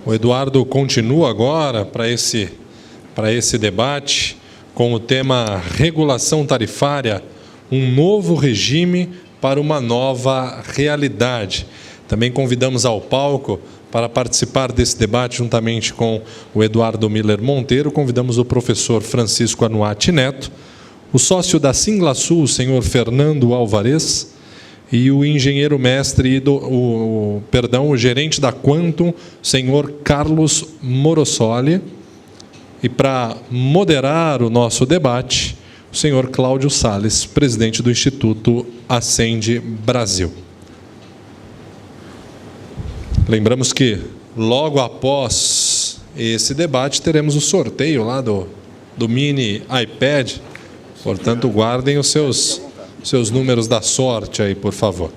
O Eduardo continua agora para esse debate com o tema regulação tarifária, um novo regime para uma nova realidade. Também convidamos ao palco para participar desse debate juntamente com o Eduardo Miller Monteiro, convidamos o professor Francisco Anuati Neto, o sócio da Singlasul, o senhor Fernando Alvarez, e o engenheiro mestre, o gerente da Quantum, senhor Carlos Morossoli. E para moderar o nosso debate, o senhor Cláudio Salles, presidente do Instituto Ascende Brasil. Lembramos que logo após esse debate teremos o sorteio lá do mini iPad, portanto guardem os seus números da sorte aí, por favor.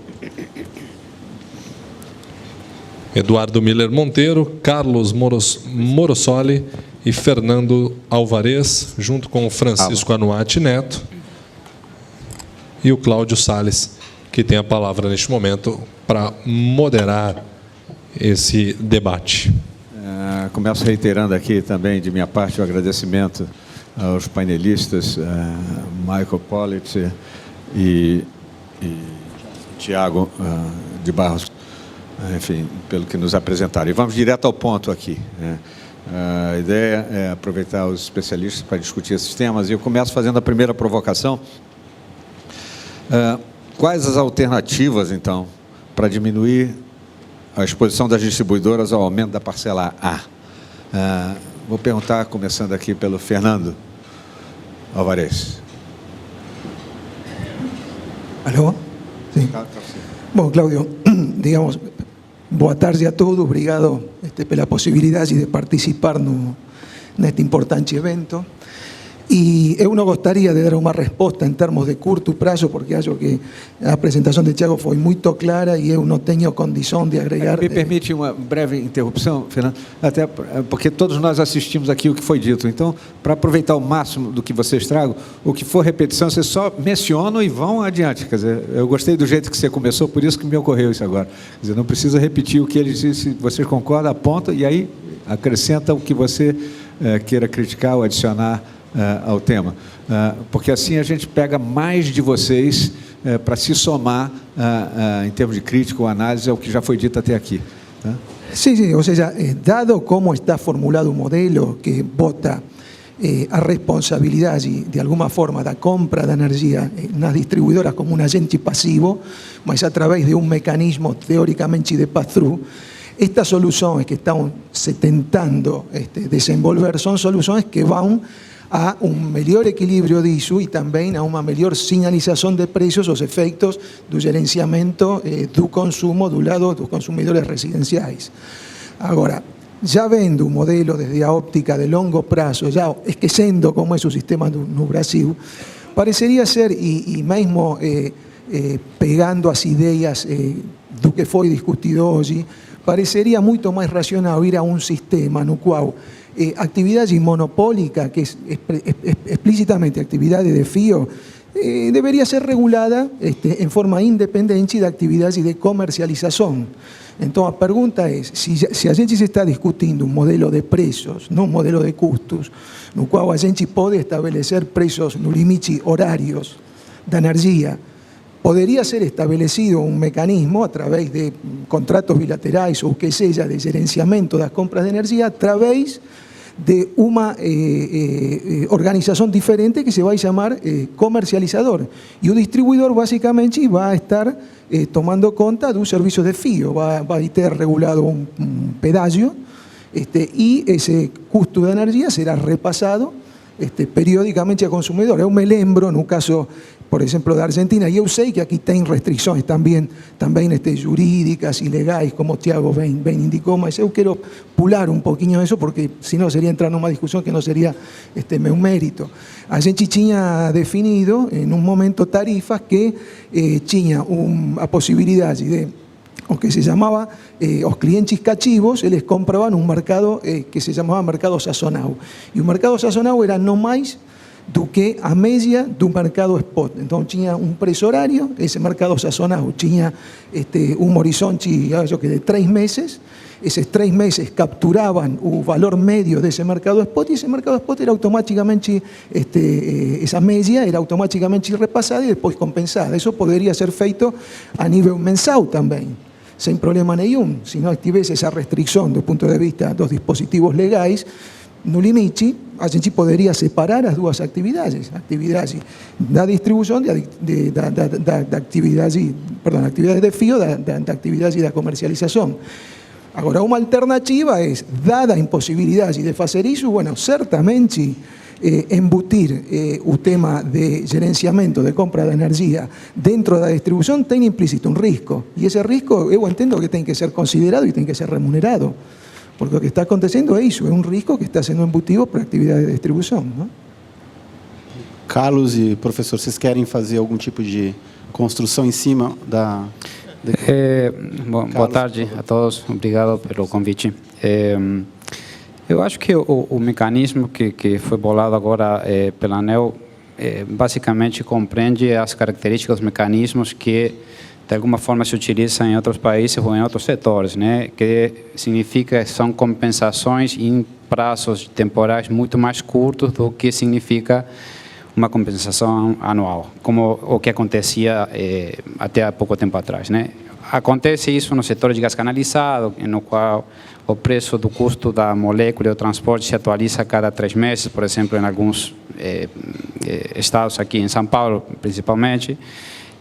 Eduardo Miller Monteiro, Carlos Morossoli e Fernando Alvarez, junto com o Francisco Anuati Neto e o Cláudio Salles, que tem a palavra neste momento para moderar esse debate. Começo reiterando aqui também, de minha parte, o agradecimento aos painelistas, Michael Pollitt e Tiago de Barros, enfim, pelo que nos apresentaram. E vamos direto ao ponto aqui, né? A ideia é aproveitar os especialistas para discutir esses temas, e eu começo fazendo a primeira provocação. Quais as alternativas, então, para diminuir a exposição das distribuidoras ao aumento da parcela A? Vou perguntar, começando aqui pelo Fernando Alvarez. Alô? Sim. Bom, Cláudio, digamos, boa tarde a todos, obrigado pela possibilidade de participar neste importante evento. E eu não gostaria de dar uma resposta em termos de curto prazo, porque acho que a apresentação de Tiago foi muito clara e eu não tenho condição de agregar... Me permite uma breve interrupção, Fernando? Até porque todos nós assistimos aqui o que foi dito. Então, para aproveitar o máximo do que vocês tragam, o que for repetição, vocês só mencionam e vão adiante. Quer dizer, eu gostei do jeito que você começou, por isso que me ocorreu isso agora. Quer dizer, não precisa repetir o que ele disse, se vocês concordam, aponta e aí acrescenta o que você queira criticar ou adicionar ao tema, porque assim a gente pega mais de vocês para se somar em termos de crítica ou análise ao que já foi dito até aqui. Tá? Sim, ou seja, dado como está formulado o modelo que bota a responsabilidade, de alguma forma, da compra da energia nas distribuidoras como um agente passivo, mas através de um mecanismo, teoricamente, de pass-through, estas soluções que estão se tentando desenvolver são soluções que vão a melhor equilíbrio disso e também a uma melhor sinalização de preços, os efeitos do gerenciamento do consumo do lado dos consumidores residenciais. Agora, já vendo o modelo desde a óptica de longo prazo, já esquecendo como é o sistema no Brasil, pareceria ser, e mesmo pegando as ideias do que foi discutido hoje, pareceria muito mais racional ir a um sistema no qual actividade monopólica, que es explícitamente actividad de fío, debería ser regulada en forma independiente de actividades de comercialización. Entonces, la pregunta es, si a gente se está discutindo un modelo de precios, no un modelo de custos, no cual a gente puede establecer precios no limite horarios de energía, podría ser establecido un mecanismo a través de contratos bilaterales o que sea de gerenciamiento de las compras de energía a través de una organización diferente que se va a llamar comercializador. Y un distribuidor básicamente va a estar tomando cuenta de un servicio de fío, va a estar regulado un pedaggio y ese costo de energía será repasado periódicamente a consumidor. Eu me lembro, no caso, por exemplo, da Argentina, e eu sei que aqui tem restrições também jurídicas e legais, como o Tiago bem indicou, mas eu quero pular um pouquinho isso, porque senão seria entrar numa discussão que não seria meu mérito. A gente tinha definido, em um momento, tarifas que tinha a possibilidade de o que se llamaba, los clientes cativos, ellos compraban un mercado que se llamaba mercado sazonado. Y un mercado sazonado era no más do que a média do mercado spot. Então, tinha um preço horário, esse mercado sazonal tinha horizonte, acho que de 3 meses. Esses 3 meses capturaban o valor medio de ese mercado spot y ese mercado spot era automáticamente, esa media era automáticamente repassada y después compensada. Eso podría ser feito a nível mensal também, sem problema nenhum. Se não tivesse essa restrição do ponto de vista dos dispositivos legais, no limite, a gente poderia separar as duas atividades, atividade da distribuição, da atividade, perdão, atividade de fio, da atividade da comercialização. Agora, uma alternativa é, dada a impossibilidade de fazer isso, bueno, certamente embutir o tema de gerenciamento de compra de energia dentro da distribuição tem implícito um risco. E esse risco, eu entendo que tem que ser considerado e tem que ser remunerado. Porque o que está acontecendo é isso, é um risco que está sendo embutido para a atividade de distribuição. Não? Carlos e professor, vocês querem fazer algum tipo de construção em cima da... Boa tarde a todos, obrigado pelo convite. Eu acho que o mecanismo que foi bolado agora pela ANEEL basicamente compreende as características dos mecanismos que de alguma forma se utilizam em outros países ou em outros setores, né? Que significa que são compensações em prazos temporais muito mais curtos do que significa uma compensação anual, como o que acontecia até há pouco tempo atrás, né? Acontece isso no setor de gás canalizado, no qual o preço do custo da molécula e o transporte se atualiza a cada 3 meses, por exemplo, em alguns estados aqui em São Paulo, principalmente.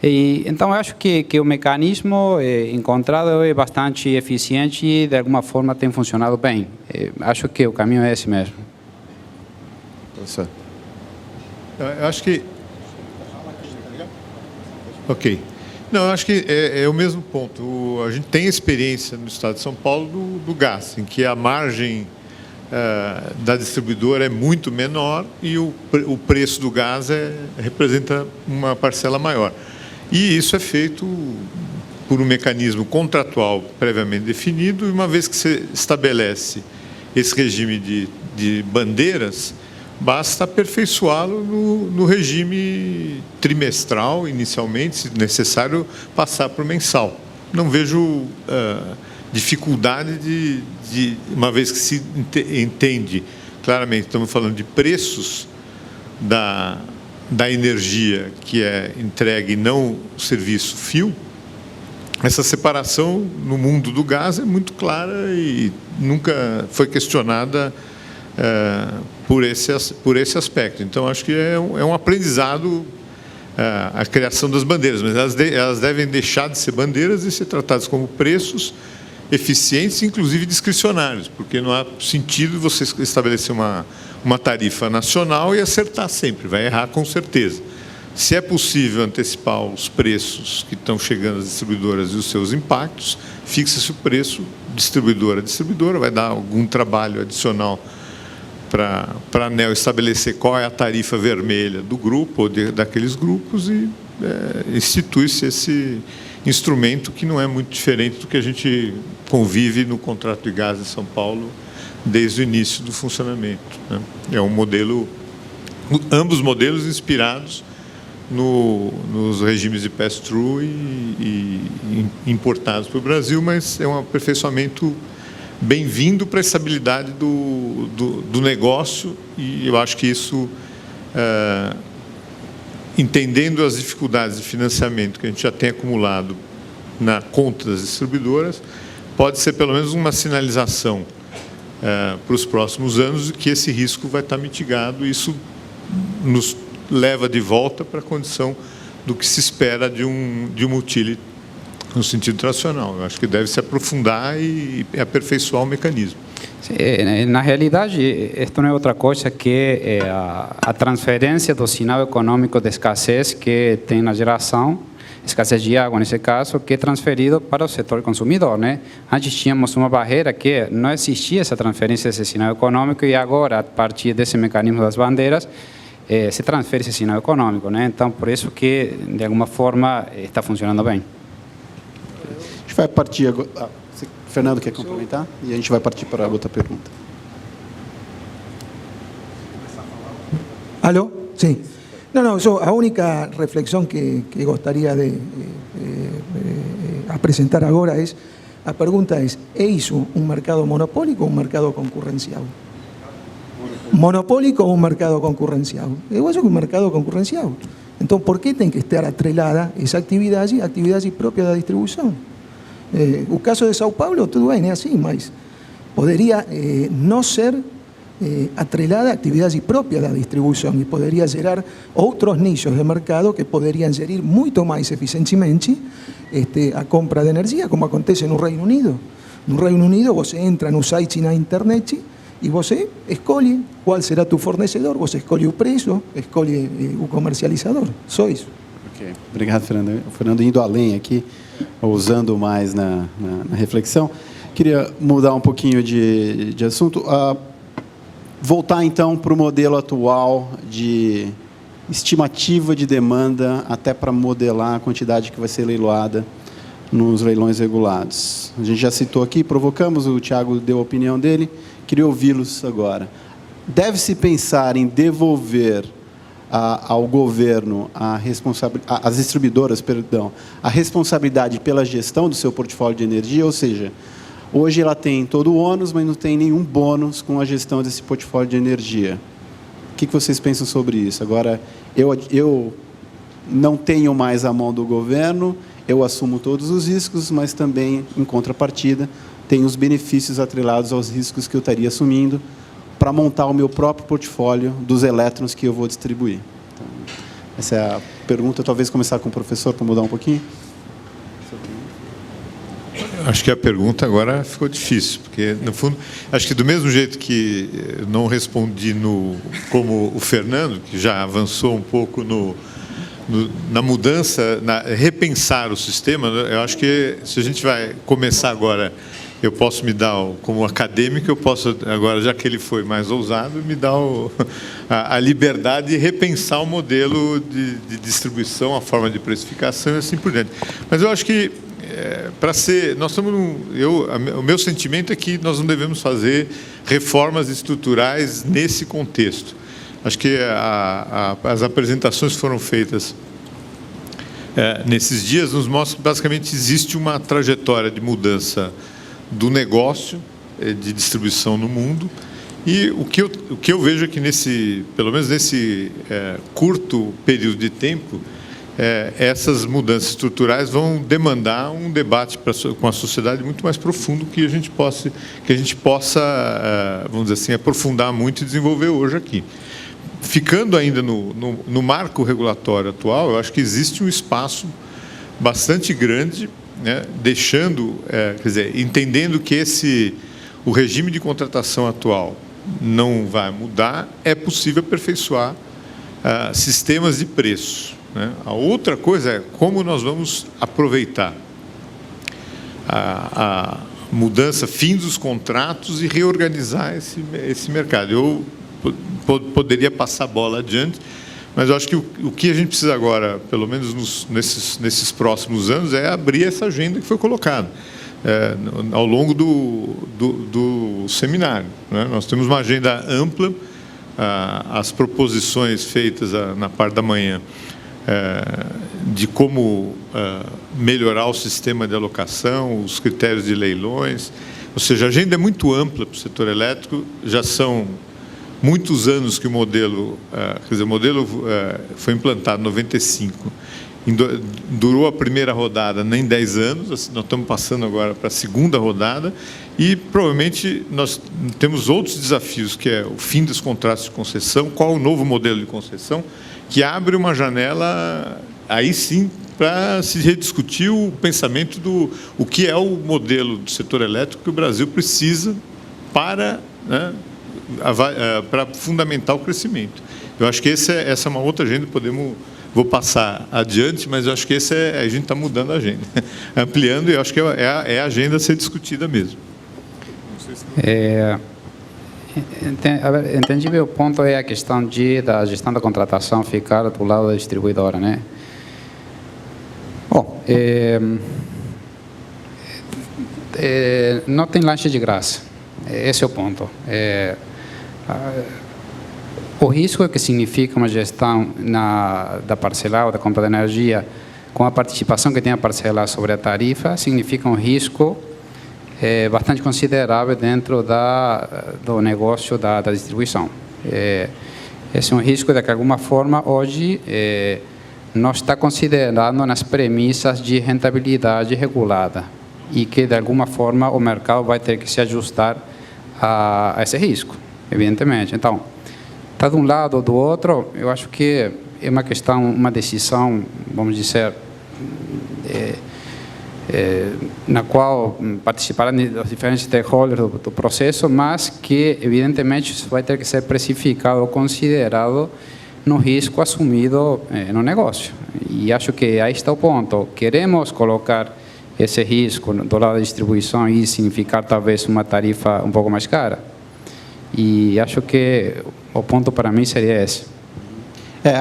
E, então, eu acho que o mecanismo encontrado é bastante eficiente e, de alguma forma, tem funcionado bem. Acho que o caminho é esse mesmo. Professor. Eu acho que... Ok. Não, eu acho que é o mesmo ponto. A gente tem experiência no estado de São Paulo do gás, em que a margem da distribuidora é muito menor e o preço do gás representa uma parcela maior. E isso é feito por um mecanismo contratual previamente definido, e uma vez que você estabelece esse regime de bandeiras, basta aperfeiçoá-lo no regime trimestral, inicialmente, se necessário, passar para o mensal. Não vejo dificuldade de, uma vez que se entende claramente, estamos falando de preços da energia que é entregue e não o serviço fio, essa separação no mundo do gás é muito clara e nunca foi questionada por esse aspecto. Então, acho que é um aprendizado a criação das bandeiras, mas elas devem deixar de ser bandeiras e ser tratadas como preços eficientes, inclusive discricionários, porque não há sentido você estabelecer uma tarifa nacional e acertar sempre, vai errar com certeza. Se é possível antecipar os preços que estão chegando às distribuidoras e os seus impactos, fixa-se o preço distribuidora a distribuidora, vai dar algum trabalho adicional para a ANEEL estabelecer qual é a tarifa vermelha do grupo ou daqueles grupos e institui-se esse instrumento que não é muito diferente do que a gente convive no contrato de gás em São Paulo desde o início do funcionamento, né? É um modelo, ambos modelos inspirados nos regimes de pass-through e importados para o Brasil, mas é um aperfeiçoamento bem-vindo para a estabilidade do negócio, e eu acho que isso, entendendo as dificuldades de financiamento que a gente já tem acumulado na conta das distribuidoras, pode ser pelo menos uma sinalização para os próximos anos de que esse risco vai estar mitigado, e isso nos leva de volta para a condição do que se espera de uma utility no sentido tradicional. Eu acho que deve se aprofundar e aperfeiçoar o mecanismo. Sim, na realidade, isto não é outra coisa que a transferência do sinal econômico de escassez que tem na geração, escassez de água nesse caso, que é transferido para o setor consumidor, né? Antes tínhamos uma barreira que não existia essa transferência desse sinal econômico, e agora, a partir desse mecanismo das bandeiras, se transfere esse sinal econômico, né? Então, por isso que, de alguma forma, está funcionando bem. A gente vai partir agora. Fernando quer complementar? E a gente vai partir para a outra pergunta. Alô? Sí. No, a única reflexión que gostaria de apresentar agora é, a pergunta é isso um mercado monopólico ou um mercado concorrencial? Monopólico ou um mercado concorrencial? Eu acho que um mercado concorrencial. Então, por que tem que estar atrelada essa atividade própria da distribuição? O caso de São Paulo, tudo bem, é assim, mas poderia não ser atrelada a atividade própria da distribuição e poderia gerar outros nichos de mercado que poderiam gerir muito mais eficientemente a compra de energia, como acontece no Reino Unido. No Reino Unido, você entra no site na internet e você escolhe qual será tu fornecedor, você escolhe o preço, escolhe o comercializador. Só isso. Ok, obrigado, Fernando. O Fernando indo além aqui, ousando mais na reflexão. Queria mudar um pouquinho de assunto. Voltar, então, para o modelo atual de estimativa de demanda, até para modelar a quantidade que vai ser leiloada nos leilões regulados. A gente já citou aqui, provocamos, o Thiago deu a opinião dele, queria ouvi-los agora. Deve-se pensar em devolver ao governo, às distribuidoras, perdão, a responsabilidade pela gestão do seu portfólio de energia, ou seja, hoje ela tem todo o ônus, mas não tem nenhum bônus com a gestão desse portfólio de energia. O que vocês pensam sobre isso? Agora, eu não tenho mais a mão do governo, eu assumo todos os riscos, mas também, em contrapartida, tenho os benefícios atrelados aos riscos que eu estaria assumindo para montar o meu próprio portfólio dos elétrons que eu vou distribuir. Então, essa é a pergunta. Talvez começar com o professor, para mudar um pouquinho. Acho que a pergunta agora ficou difícil, porque, no fundo, acho que do mesmo jeito que não respondi como o Fernando, que já avançou um pouco na mudança, na repensar o sistema, eu acho que se a gente vai começar agora, eu posso me dar, como acadêmico, eu posso, agora, já que ele foi mais ousado, me dar a liberdade de repensar o modelo de distribuição, a forma de precificação e assim por diante. Mas eu acho que, para ser, nós estamos o meu sentimento é que nós não devemos fazer reformas estruturais nesse contexto. Acho que as apresentações que foram feitas nesses dias nos mostram que basicamente existe uma trajetória de mudança do negócio de distribuição no mundo, e o que eu vejo é que pelo menos nesse curto período de tempo, essas mudanças estruturais vão demandar um debate com a sociedade muito mais profundo que a gente possa, vamos dizer assim, aprofundar muito e desenvolver hoje aqui. Ficando ainda no marco regulatório atual, eu acho que existe um espaço bastante grande, né, quer dizer, entendendo que o regime de contratação atual não vai mudar, é possível aperfeiçoar sistemas de preço, né? A outra coisa é como nós vamos aproveitar a mudança, fim dos contratos e reorganizar esse mercado. Eu poderia passar a bola adiante, mas eu acho que o que a gente precisa agora, pelo menos nesses próximos anos, é abrir essa agenda que foi colocada ao longo do seminário, né? Nós temos uma agenda ampla, as proposições feitas na parte da manhã, de como melhorar o sistema de alocação, os critérios de leilões, ou seja, a agenda é muito ampla para o setor elétrico, já são muitos anos que o modelo, foi implantado em 95, durou a primeira rodada nem 10 anos, nós estamos passando agora para a segunda rodada e provavelmente nós temos outros desafios, que é o fim dos contratos de concessão, qual o novo modelo de concessão, que abre uma janela, aí sim, para se rediscutir o pensamento o que é o modelo do setor elétrico que o Brasil precisa para fundamentar o crescimento. Eu acho que essa é uma outra agenda, vou passar adiante, mas eu acho que a gente está mudando a agenda, ampliando, e eu acho que é a agenda a ser discutida mesmo. Entendi meu ponto, é a questão da gestão da contratação ficar do lado da distribuidora, né? Bom, não tem lanche de graça, esse é o ponto. O risco que significa uma gestão da parcela ou da compra de energia com a participação que tem a parcela sobre a tarifa significa um risco bastante considerável dentro do negócio da distribuição. Esse é um risco de que, de alguma forma, hoje não está considerando nas premissas de rentabilidade regulada e que, de alguma forma, o mercado vai ter que se ajustar a esse risco, evidentemente. Então, está de um lado ou do outro, eu acho que é uma questão, uma decisão, vamos dizer, na qual participarão os diferentes stakeholders do processo, mas que, evidentemente, isso vai ter que ser precificado ou considerado no risco assumido no negócio. E acho que aí está o ponto. Queremos colocar esse risco do lado da distribuição e significar, talvez, uma tarifa um pouco mais cara. E acho que o ponto para mim seria esse.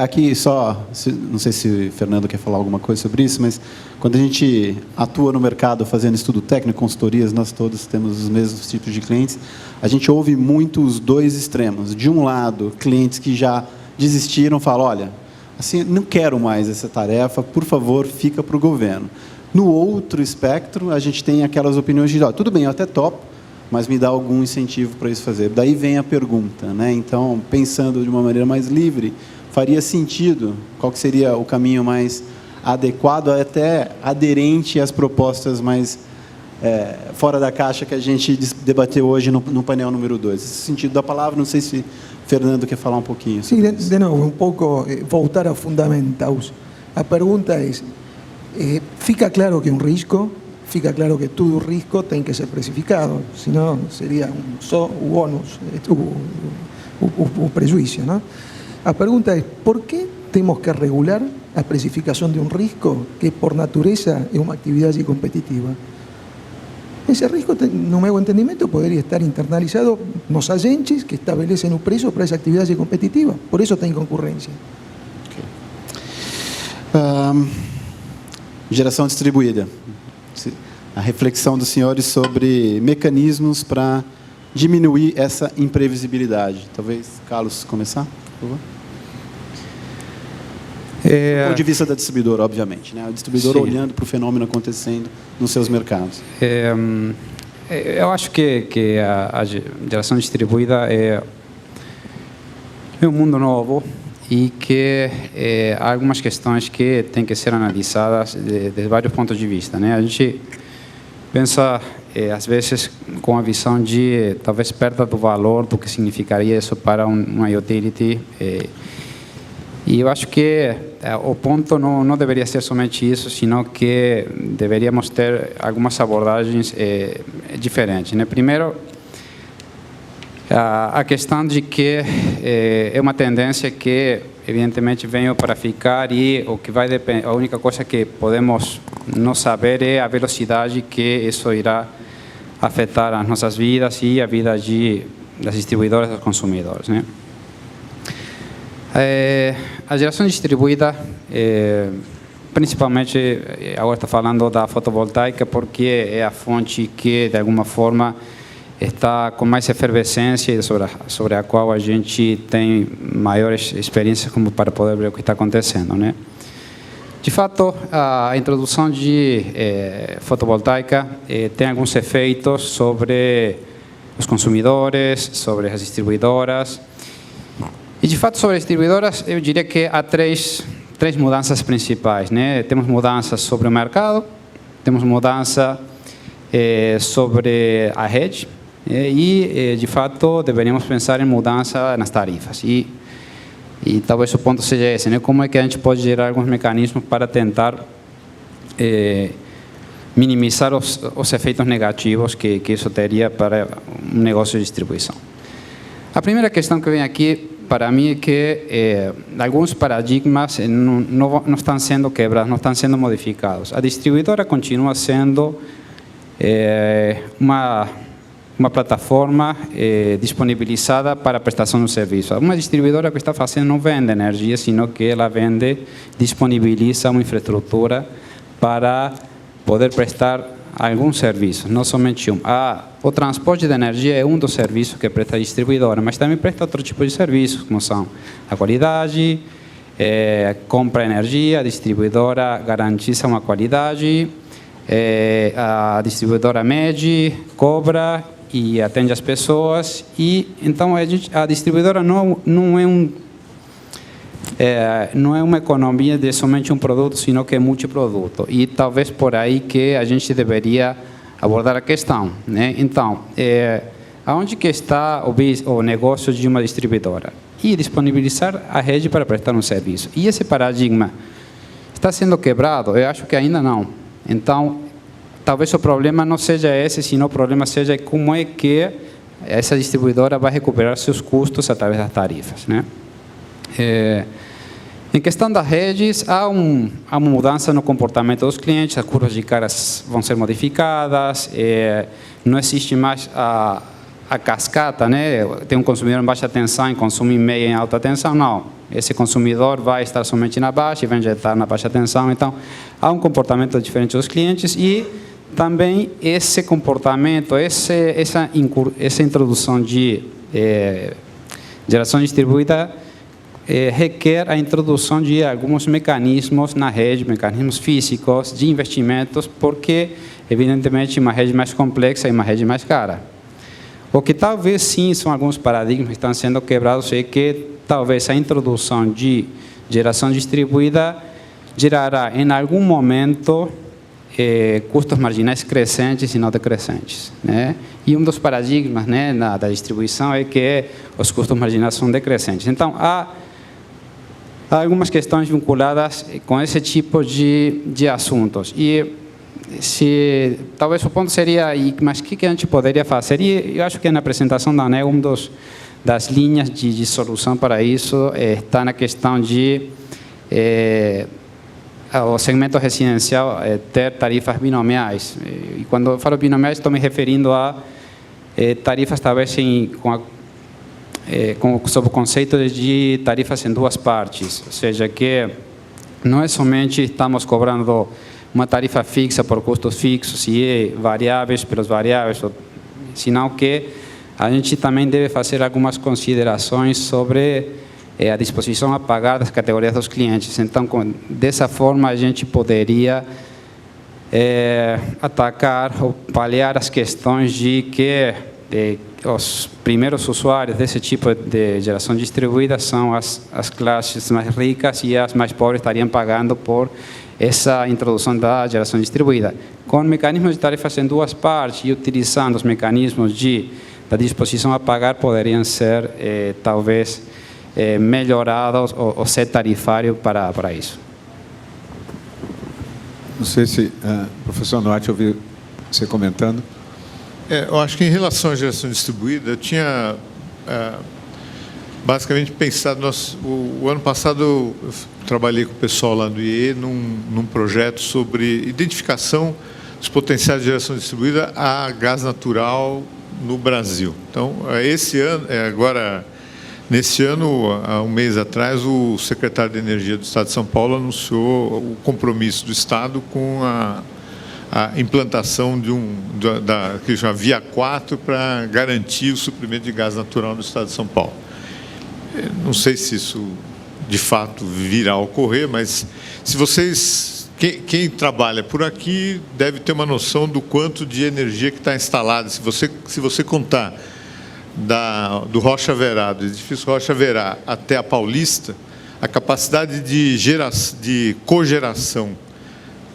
Aqui só, não sei se o Fernando quer falar alguma coisa sobre isso, mas quando a gente atua no mercado fazendo estudo técnico, consultorias, nós todos temos os mesmos tipos de clientes, a gente ouve muito os dois extremos. De um lado, clientes que já desistiram, falam, olha, assim, não quero mais essa tarefa, por favor, fica para o governo. No outro espectro, a gente tem aquelas opiniões de, tudo bem, eu até topo, mas me dá algum incentivo para isso fazer. Daí vem a pergunta, né? Então, pensando de uma maneira mais livre, faria sentido? Qual que seria o caminho mais adequado, até aderente às propostas mais fora da caixa que a gente debateu hoje no painel número 2? Esse sentido da palavra, não sei se Fernando quer falar um pouquinho. Sim, de novo, um pouco voltar a fundamentos. A pergunta é, fica claro que é um risco, fica claro que todo risco tem que ser precificado, senão seria só o ônus, o prejuízo, não? A pergunta é, por que temos que regular a precificação de um risco que, por natureza, é uma atividade competitiva? Esse risco, no meu entendimento, poderia estar internalizado nos agentes que estabelecem o preço para essa atividade competitiva. Por isso tem concorrência. Geração distribuída. A reflexão dos senhores sobre mecanismos para diminuir essa imprevisibilidade. Talvez, Carlos, começar? Por favor. Do ponto de vista da distribuidora, obviamente, né? A distribuidora olhando para o fenômeno acontecendo nos seus mercados. Eu acho que a geração distribuída é um mundo novo e que há algumas questões que têm que ser analisadas de vários pontos de vista, né? A gente pensa, às vezes, com a visão de talvez perda do valor do que significaria isso para uma utility. E eu acho que o ponto não deveria ser somente isso, sino que deveríamos ter algumas abordagens diferentes, né? Primeiro, a questão de que é uma tendência que, evidentemente, veio para ficar e o que vai depender, a única coisa que podemos não saber é a velocidade que isso irá afetar as nossas vidas e a vida das distribuidoras e dos consumidores, né? A geração distribuída, principalmente, agora estou falando da fotovoltaica, porque é a fonte que, de alguma forma, está com mais efervescência e sobre a qual a gente tem maiores experiências como para poder ver o que está acontecendo, né? De fato, a introdução de fotovoltaica tem alguns efeitos sobre os consumidores, sobre as distribuidoras. E, de fato, sobre as distribuidoras, eu diria que há três mudanças principais, né? Temos mudanças sobre o mercado, temos mudança sobre a rede e, de fato, deveríamos pensar em mudança nas tarifas. E talvez o ponto seja esse, né? Como é que a gente pode gerar alguns mecanismos para tentar minimizar os efeitos negativos que isso teria para um negócio de distribuição. A primeira questão que vem aqui, para mim, é que alguns paradigmas não estão sendo quebrados, não estão sendo modificados. A distribuidora continua sendo uma plataforma disponibilizada para a prestação de serviço. Uma distribuidora que está fazendo não vende energia, sino que ela disponibiliza uma infraestrutura para poder prestar alguns serviços, não somente um. O transporte de energia é um dos serviços que presta a distribuidora, mas também presta outro tipo de serviços, como são a qualidade, compra energia, a distribuidora garantiza uma qualidade, a distribuidora mede, cobra e atende as pessoas. E então a distribuidora não é uma economia de somente um produto, sino que é multiproduto. E talvez por aí que a gente deveria abordar a questão, né? Então, aonde que está o negócio de uma distribuidora? E disponibilizar a rede para prestar um serviço. E esse paradigma está sendo quebrado? Eu acho que ainda não. Então, talvez o problema não seja esse, sino o problema seja como é que essa distribuidora vai recuperar seus custos através das tarifas, né? Em questão das redes, há uma mudança no comportamento dos clientes, as curvas de cargas vão ser modificadas, não existe mais a cascata, né? Tem um consumidor em baixa tensão e consome em média e em alta tensão, não. Esse consumidor vai estar somente na baixa e vai injetar na baixa tensão. Então, há um comportamento diferente dos clientes e também esse comportamento, essa introdução de geração distribuída requer a introdução de alguns mecanismos na rede, mecanismos físicos de investimentos, porque, evidentemente, uma rede mais complexa e uma rede mais cara. O que talvez sim são alguns paradigmas que estão sendo quebrados é que talvez a introdução de geração distribuída gerará em algum momento custos marginais crescentes e não decrescentes, né? E um dos paradigmas, né, da distribuição é que os custos marginais são decrescentes. Então, há algumas questões vinculadas com esse tipo de assuntos. E talvez o ponto seria, mas o que a gente poderia fazer? E eu acho que na apresentação da ANEEL, das linhas de solução para isso está na questão de o segmento residencial ter tarifas binomiais. E quando eu falo binomiais, estou me referindo a tarifas talvez sob o conceito de tarifas em duas partes, ou seja, que não é somente estamos cobrando uma tarifa fixa por custos fixos e variáveis pelos variáveis, senão que a gente também deve fazer algumas considerações sobre a disposição a pagar das categorias dos clientes. Então, dessa forma, a gente poderia atacar ou paliar as questões de que os primeiros usuários desse tipo de geração distribuída são as classes mais ricas e as mais pobres estariam pagando por essa introdução da geração distribuída. Com mecanismos de tarifas em duas partes e utilizando os mecanismos da disposição a pagar, poderiam ser, talvez, melhorados ou ser tarifário para isso. Não sei se o professor Noatti ouviu você comentando. Eu acho que em relação à geração distribuída, eu tinha basicamente pensado, o ano passado eu trabalhei com o pessoal lá do IE num projeto sobre identificação dos potenciais de geração distribuída a gás natural no Brasil. Então, esse ano, nesse ano, há um mês atrás, o secretário de Energia do Estado de São Paulo anunciou o compromisso do Estado com a implantação que chama Via 4 para garantir o suprimento de gás natural no Estado de São Paulo. Não sei se isso, de fato, virá a ocorrer, mas se vocês... Quem trabalha por aqui deve ter uma noção do quanto de energia que está instalada. Se você contar do Rocha Verá, do edifício Rocha Verá até a Paulista, a capacidade de cogeração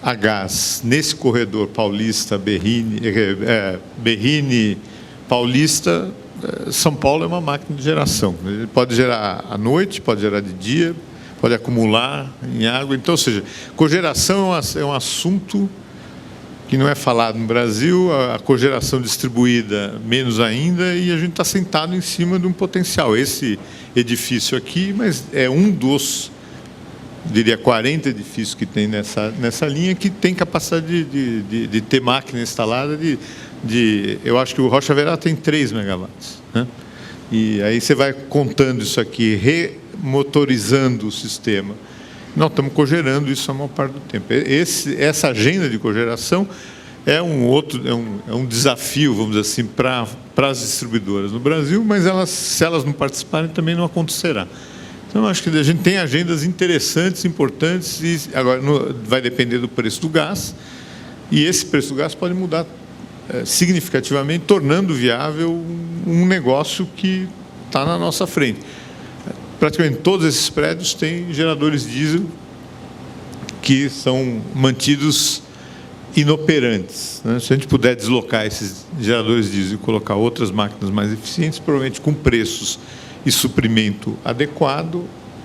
a gás nesse corredor Paulista, Berrini, Paulista, São Paulo é uma máquina de geração. Ele pode gerar à noite, pode gerar de dia, pode acumular em água. Então, ou seja, cogeração é um assunto que não é falado no Brasil, a cogeração distribuída menos ainda, e a gente está sentado em cima de um potencial. Esse edifício aqui, mas é um dos, diria, 40 edifícios que tem nessa linha, que tem capacidade de ter máquina instalada eu acho que o Rocha Verá tem 3 megawatts, né? E aí você vai contando isso aqui, remotorizando o sistema. Nós estamos cogerando isso a maior parte do tempo. Essa agenda de cogeração é um desafio, vamos dizer assim, para as distribuidoras no Brasil, mas se elas não participarem, também não acontecerá. Então, acho que a gente tem agendas interessantes, importantes, e agora vai depender do preço do gás, e esse preço do gás pode mudar significativamente, tornando viável um negócio que está na nossa frente. Praticamente todos esses prédios têm geradores diesel que são mantidos inoperantes, né? Se a gente puder deslocar esses geradores diesel e colocar outras máquinas mais eficientes, provavelmente com preços e suprimento adequado,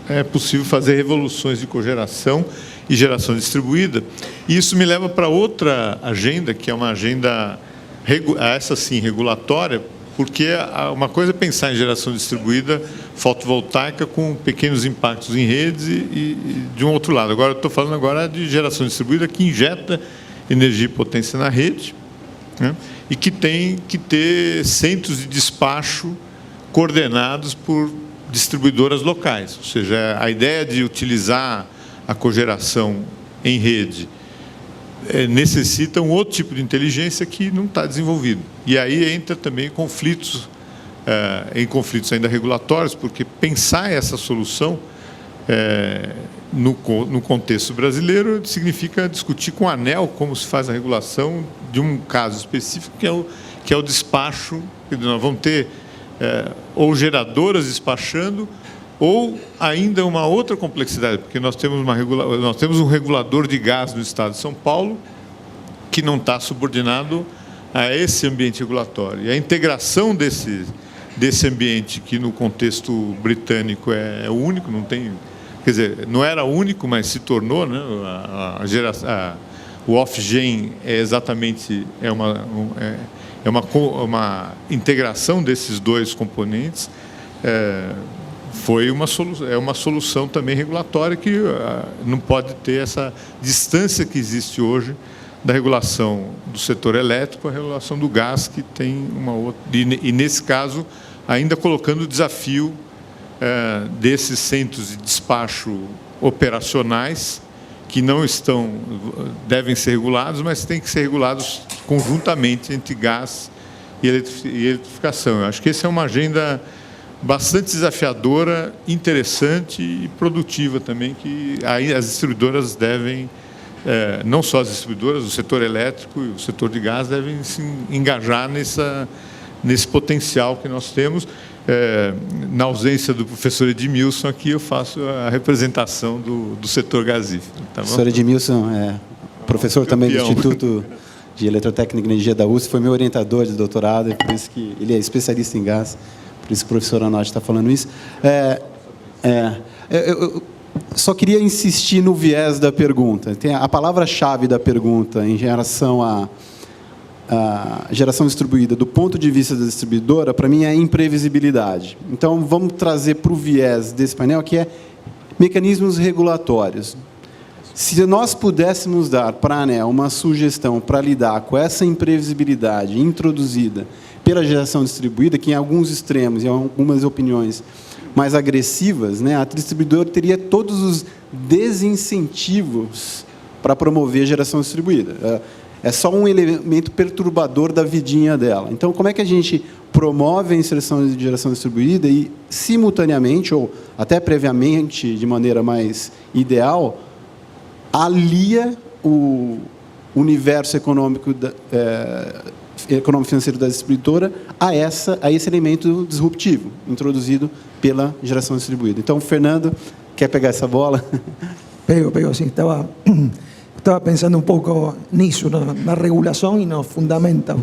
é possível fazer revoluções de cogeração e geração distribuída. E isso me leva para outra agenda, que é uma agenda, essa sim, regulatória, porque uma coisa é pensar em geração distribuída fotovoltaica com pequenos impactos em redes e de um outro lado. Agora, eu estou falando agora de geração distribuída que injeta energia e potência na rede, né, e que tem que ter centros de despacho coordenados por distribuidoras locais. Ou seja, a ideia de utilizar a cogeração em rede necessita um outro tipo de inteligência que não está desenvolvido. E aí entra também em conflitos ainda regulatórios, porque pensar essa solução no contexto brasileiro significa discutir com a ANEEL como se faz a regulação de um caso específico, que é o despacho. Nós vamos ter ou geradoras despachando, ou ainda uma outra complexidade, porque nós temos um regulador de gás no estado de São Paulo que não está subordinado a esse ambiente regulatório. E a integração desse ambiente, que no contexto britânico é o único, não tem... Quer dizer, não era único, mas se tornou, né? O off-gen exatamente uma integração desses dois componentes. Foi uma solução também regulatória que não pode ter essa distância que existe hoje da regulação do setor elétrico à regulação do gás, que tem uma outra... E nesse caso, ainda colocando o desafio desses centros de despacho operacionais, que não devem ser regulados, mas têm que ser regulados conjuntamente entre gás e eletrificação. Eu acho que essa é uma agenda bastante desafiadora, interessante e produtiva também, que aí as distribuidoras devem, não só as distribuidoras, o setor elétrico e o setor de gás devem se engajar nesse potencial que nós temos. Na ausência do professor Edmilson, aqui eu faço a representação do setor gasífero. Tá bom? Professor Edmilson é professor também do Instituto de Eletrotécnica e Energia da USP, foi meu orientador de doutorado, por isso que ele é especialista em gás, por isso que o professor Anotti está falando isso. Eu só queria insistir no viés da pergunta. Tem a palavra-chave da pergunta em relação à geração distribuída, do ponto de vista da distribuidora, para mim é imprevisibilidade. Então, vamos trazer para o viés desse painel, que é mecanismos regulatórios. Se nós pudéssemos dar para a ANEEL uma sugestão para lidar com essa imprevisibilidade introduzida pela geração distribuída, que em alguns extremos, em algumas opiniões mais agressivas, né, a distribuidora teria todos os desincentivos para promover a geração distribuída. É só um elemento perturbador da vidinha dela. Então, como é que a gente promove a inserção de geração distribuída e, simultaneamente, ou até previamente, de maneira mais ideal, alia o universo econômico-financeiro da distribuidora a esse elemento disruptivo, introduzido pela geração distribuída. Então, Fernando, quer pegar essa bola? Pego, sim. Estava pensando um pouco nisso, na regulação e nos fundamentos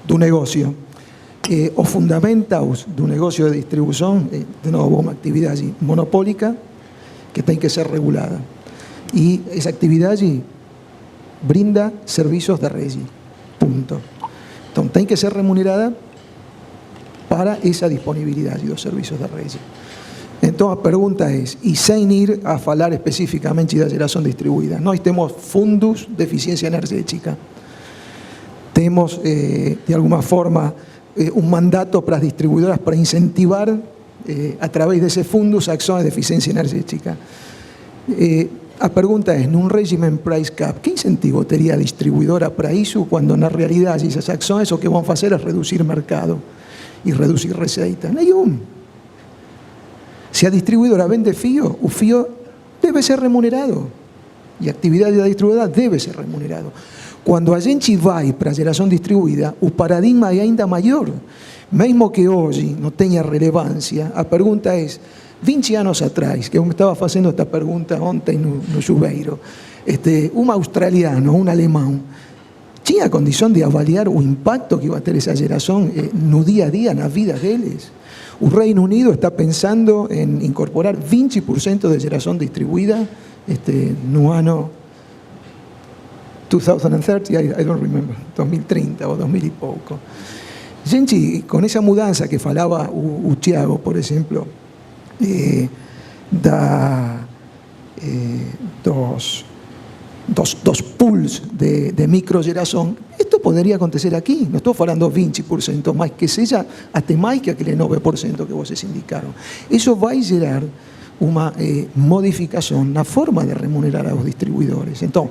do negócio. Os fundamentos do negócio de distribuição, de novo, uma atividade monopólica que tem que ser regulada. E essa atividade brinda serviços de rede, ponto. Então, tem que ser remunerada para essa disponibilidade dos serviços de rede. Então, a pergunta é, e sem ir a falar especificamente da geração distribuída, nós temos fundos de eficiência energética, temos, de alguma forma, um mandato para as distribuidoras para incentivar, a través desses fundos, ações de eficiência energética. A pergunta é, num regime price cap, que incentivo teria a distribuidora para isso, quando na realidade essas ações o que vão fazer é reduzir mercado e reduzir receita? Nenhum. Se a distribuidora vende fio, o fio deve ser remunerado. E a atividade da distribuidora deve ser remunerado. Quando a gente vai para a geração distribuída, o paradigma é ainda maior. Mesmo que hoje não tenha relevância, a pergunta é, 20 anos atrás, que eu estava fazendo esta pergunta ontem no Jubeiro, um australiano, um alemão, tinha condição de avaliar o impacto que vai ter essa geração no dia a dia, na vida deles? O Reino Unido está pensando em incorporar 20% de geração distribuída no ano 2030, I don't remember, 2030 ou 2000 e pouco. Gente, com essa mudança que falava o Thiago, por exemplo, dos pools de microgeração, isto poderia acontecer aqui. Não estou falando 20%, mas que seja até mais que aquele 9% que vocês indicaram. Isso vai gerar uma modificação na forma de remunerar aos distribuidores. Então,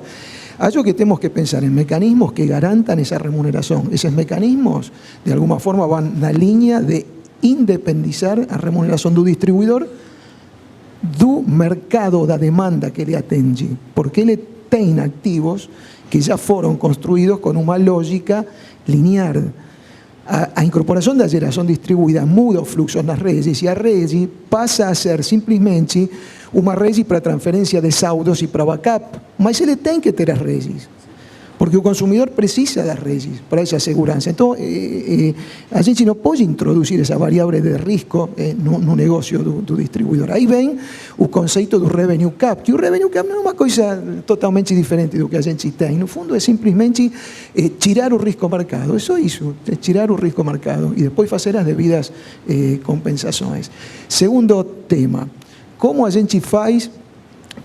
acho que temos que pensar em mecanismos que garantam essa remuneração. Esses mecanismos, de alguma forma, vão na linha de independizar a remuneração do distribuidor do mercado da demanda que ele atende, porque ele tem ativos que já foram construídos com uma lógica linear. A incorporação da geração distribuída muda os fluxos nas redes e a rede passa a ser simplesmente uma rede para transferência de saldos e para backup, mas ele tem que ter as redes, porque o consumidor precisa das redes para essa segurança. Então, a gente não pode introduzir essa variável de risco no negócio do distribuidor. Aí vem o conceito do revenue cap, que o revenue cap não é uma coisa totalmente diferente do que a gente tem. No fundo, é simplesmente tirar o risco marcado. É só isso, é tirar o risco marcado e depois fazer as devidas compensações. Segundo tema, como a gente faz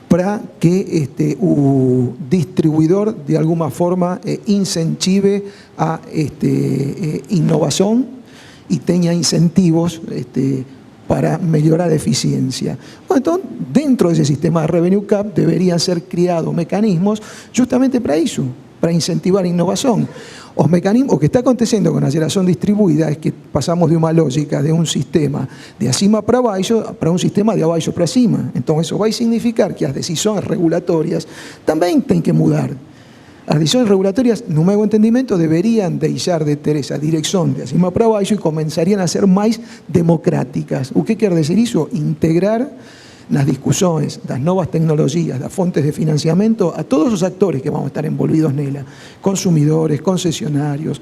para que o distribuidor, de alguma forma, incentive a inovação e tenha incentivos para melhorar a eficiência. Bueno, então, dentro desse sistema de revenue cap, deveriam ser criados mecanismos justamente para isso, para incentivar a inovação. Os mecanismos, o que está acontecendo con la geración distribuida es que pasamos de una lógica de un sistema de acima para abajo para un sistema de abajo para cima. Entonces eso va a significar que las decisiones regulatorias también tienen que mudar. Las decisiones regulatorias, no me hago entendimiento, deberían dejar de tener esa dirección de acima para abajo y comenzarían a ser más democráticas. ¿Qué quiere decir eso? Integrar nas discussões das novas tecnologias, das fontes de financiamento, a todos os actores que vão estar envolvidos nela, consumidores, concessionários,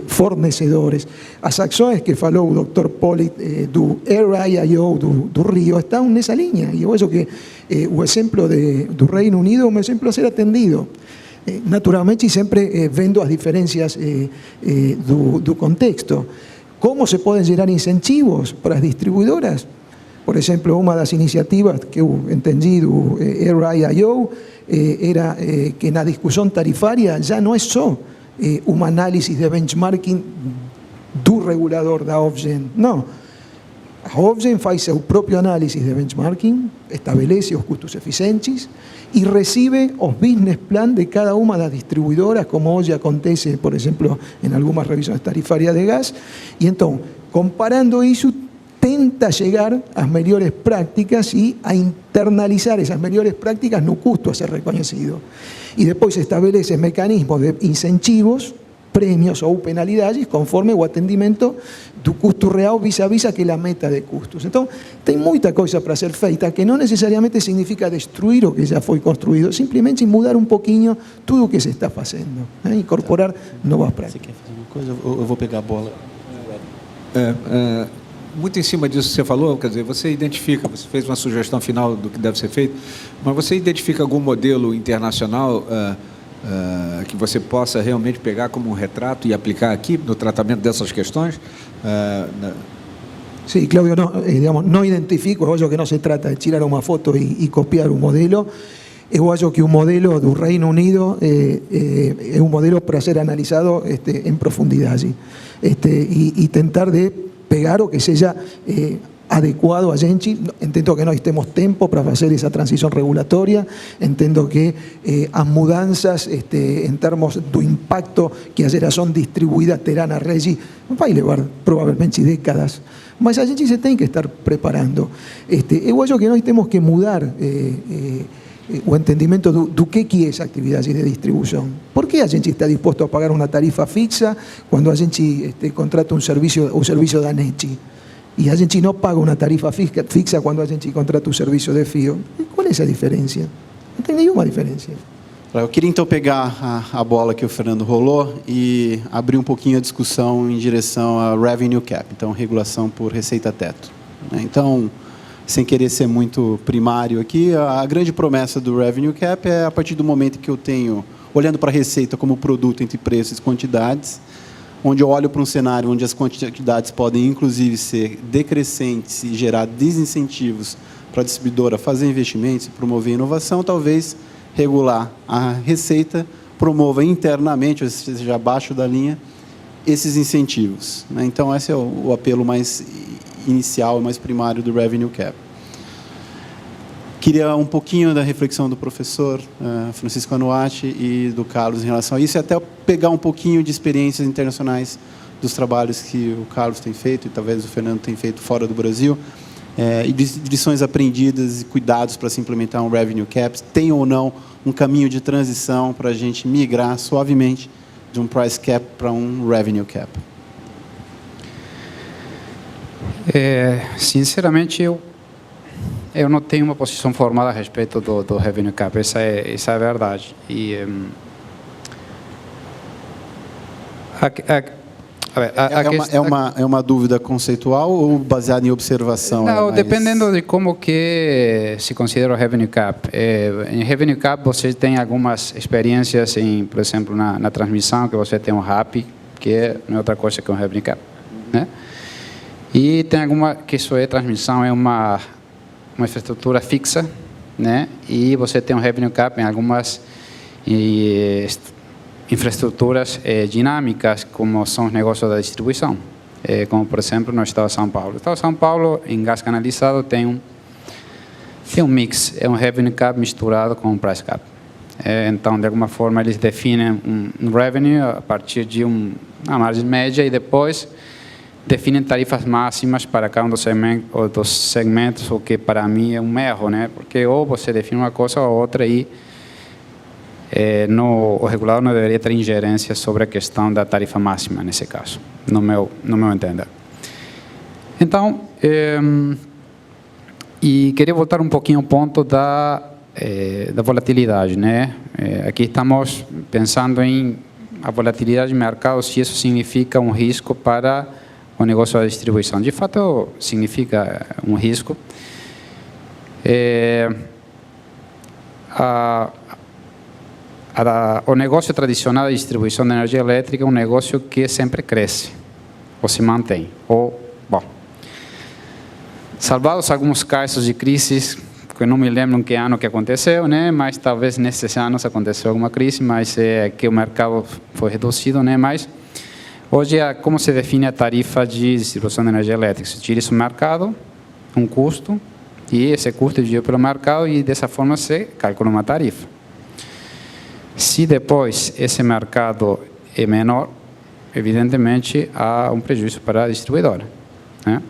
fornecedores. As ações que falou o Dr. Pollitt do AIR.io do Rio estão nessa linha. E eu acho que o exemplo do Reino Unido é um exemplo a ser atendido. Naturalmente, sempre vendo as diferenças do contexto. Como se podem gerar incentivos para as distribuidoras? Por exemplo, uma das iniciativas que eu entendi do AIR.io era que na discussão tarifária já não é só uma análise de benchmarking do regulador da Ofgem. Não. A Ofgem faz seu próprio análise de benchmarking, estabelece os custos eficientes e recebe os business plan de cada uma das distribuidoras, como hoje acontece, por exemplo, em algumas revisões tarifárias de gás. E então, comparando isso, tenta llegar às melhores prácticas e a internalizar essas melhores prácticas no custo a ser reconhecido. E depois estabelece mecanismos de incentivos, prêmios ou penalidades conforme o atendimento do custo real vis-a-vis aquela meta de custos. Então, tem muita coisa para ser feita que não necessariamente significa destruir o que já foi construído, simplesmente mudar um pouquinho tudo o que se está fazendo, incorporar novas práticas. Você quer fazer uma coisa? Eu vou pegar a bola. Muito em cima disso que você falou, quer dizer, você identifica, você fez uma sugestão final do que deve ser feito, mas você identifica algum modelo internacional que você possa realmente pegar como um retrato e aplicar aqui no tratamento dessas questões? Sí, Claudio, no identifico, eu acho que não se trata de tirar uma foto e copiar um modelo. Eu acho que o modelo do Reino Unido é um modelo para ser analisado em profundidade e tentar de pegar o que seja adequado a gente. Entendo que nós temos tempo para fazer essa transição regulatória, entendo que as mudanças em termos do impacto que a geração distribuída terá na rede vai levar provavelmente décadas, mas a gente se tem que estar preparando. Eu acho que nós temos que mudar o entendimento do que é essa atividade de distribuição. Por que a gente está disposto a pagar uma tarifa fixa quando a gente contrata o serviço da NET? E a gente não paga uma tarifa fixa quando a gente contrata o serviço de fio. Qual é essa diferença? Não tem nenhuma diferença. Eu queria então pegar a bola que o Fernando rolou e abrir um pouquinho a discussão em direção a revenue cap, então regulação por receita teto. Então, sem querer ser muito primário aqui, a grande promessa do revenue cap é a partir do momento que eu tenho, olhando para a receita como produto entre preços e quantidades, onde eu olho para um cenário onde as quantidades podem, inclusive, ser decrescentes e gerar desincentivos para a distribuidora fazer investimentos e promover inovação, talvez regular a receita promova internamente, ou seja, abaixo da linha, esses incentivos. Então, esse é o apelo mais inicial, mais primário do revenue cap. Queria um pouquinho da reflexão do professor Francisco Anuati e do Carlos em relação a isso, e até pegar um pouquinho de experiências internacionais dos trabalhos que o Carlos tem feito, e talvez o Fernando tem feito fora do Brasil, e de lições aprendidas e cuidados para se implementar um revenue cap. Tem ou não um caminho de transição para a gente migrar suavemente de um price cap para um revenue cap? Sinceramente, eu não tenho uma posição formada a respeito do revenue cap, essa é a verdade. E é uma dúvida conceitual ou baseada em observação? Não, dependendo de como que se considera o revenue cap. Em revenue cap você tem algumas experiências, por exemplo, na transmissão, que você tem um RAP, que não é outra coisa que um revenue cap, né? E tem alguma que só é transmissão, é uma infraestrutura fixa, né? E você tem um revenue cap em algumas infraestruturas dinâmicas, como são os negócios da distribuição, como, por exemplo, no Estado de São Paulo. O Estado de São Paulo, em gás canalizado, tem um mix, é um revenue cap misturado com um price cap. Então, de alguma forma, eles definem um revenue a partir de uma margem média e depois definem tarifas máximas para cada um dos segmentos, o que para mim é um erro, né? Porque ou você define uma coisa ou outra e o regulador não deveria ter ingerência sobre a questão da tarifa máxima, nesse caso, no meu entender. Então, e queria voltar um pouquinho ao ponto da volatilidade, né? Aqui estamos pensando em a volatilidade de mercado, se isso significa um risco para o negócio da distribuição. De fato, significa um risco. O negócio tradicional de distribuição de energia elétrica é um negócio que sempre cresce, ou se mantém. Salvados alguns casos de crises, que eu não me lembro em que ano que aconteceu, né? Mas talvez nesses anos aconteceu alguma crise, mas que o mercado foi reduzido, né? Mas hoje, como se define a tarifa de distribuição de energia elétrica? Se tira isso do mercado, um custo, e esse custo é dividido pelo mercado, e dessa forma se calcula uma tarifa. Se depois esse mercado é menor, evidentemente há um prejuízo para a distribuidora, né?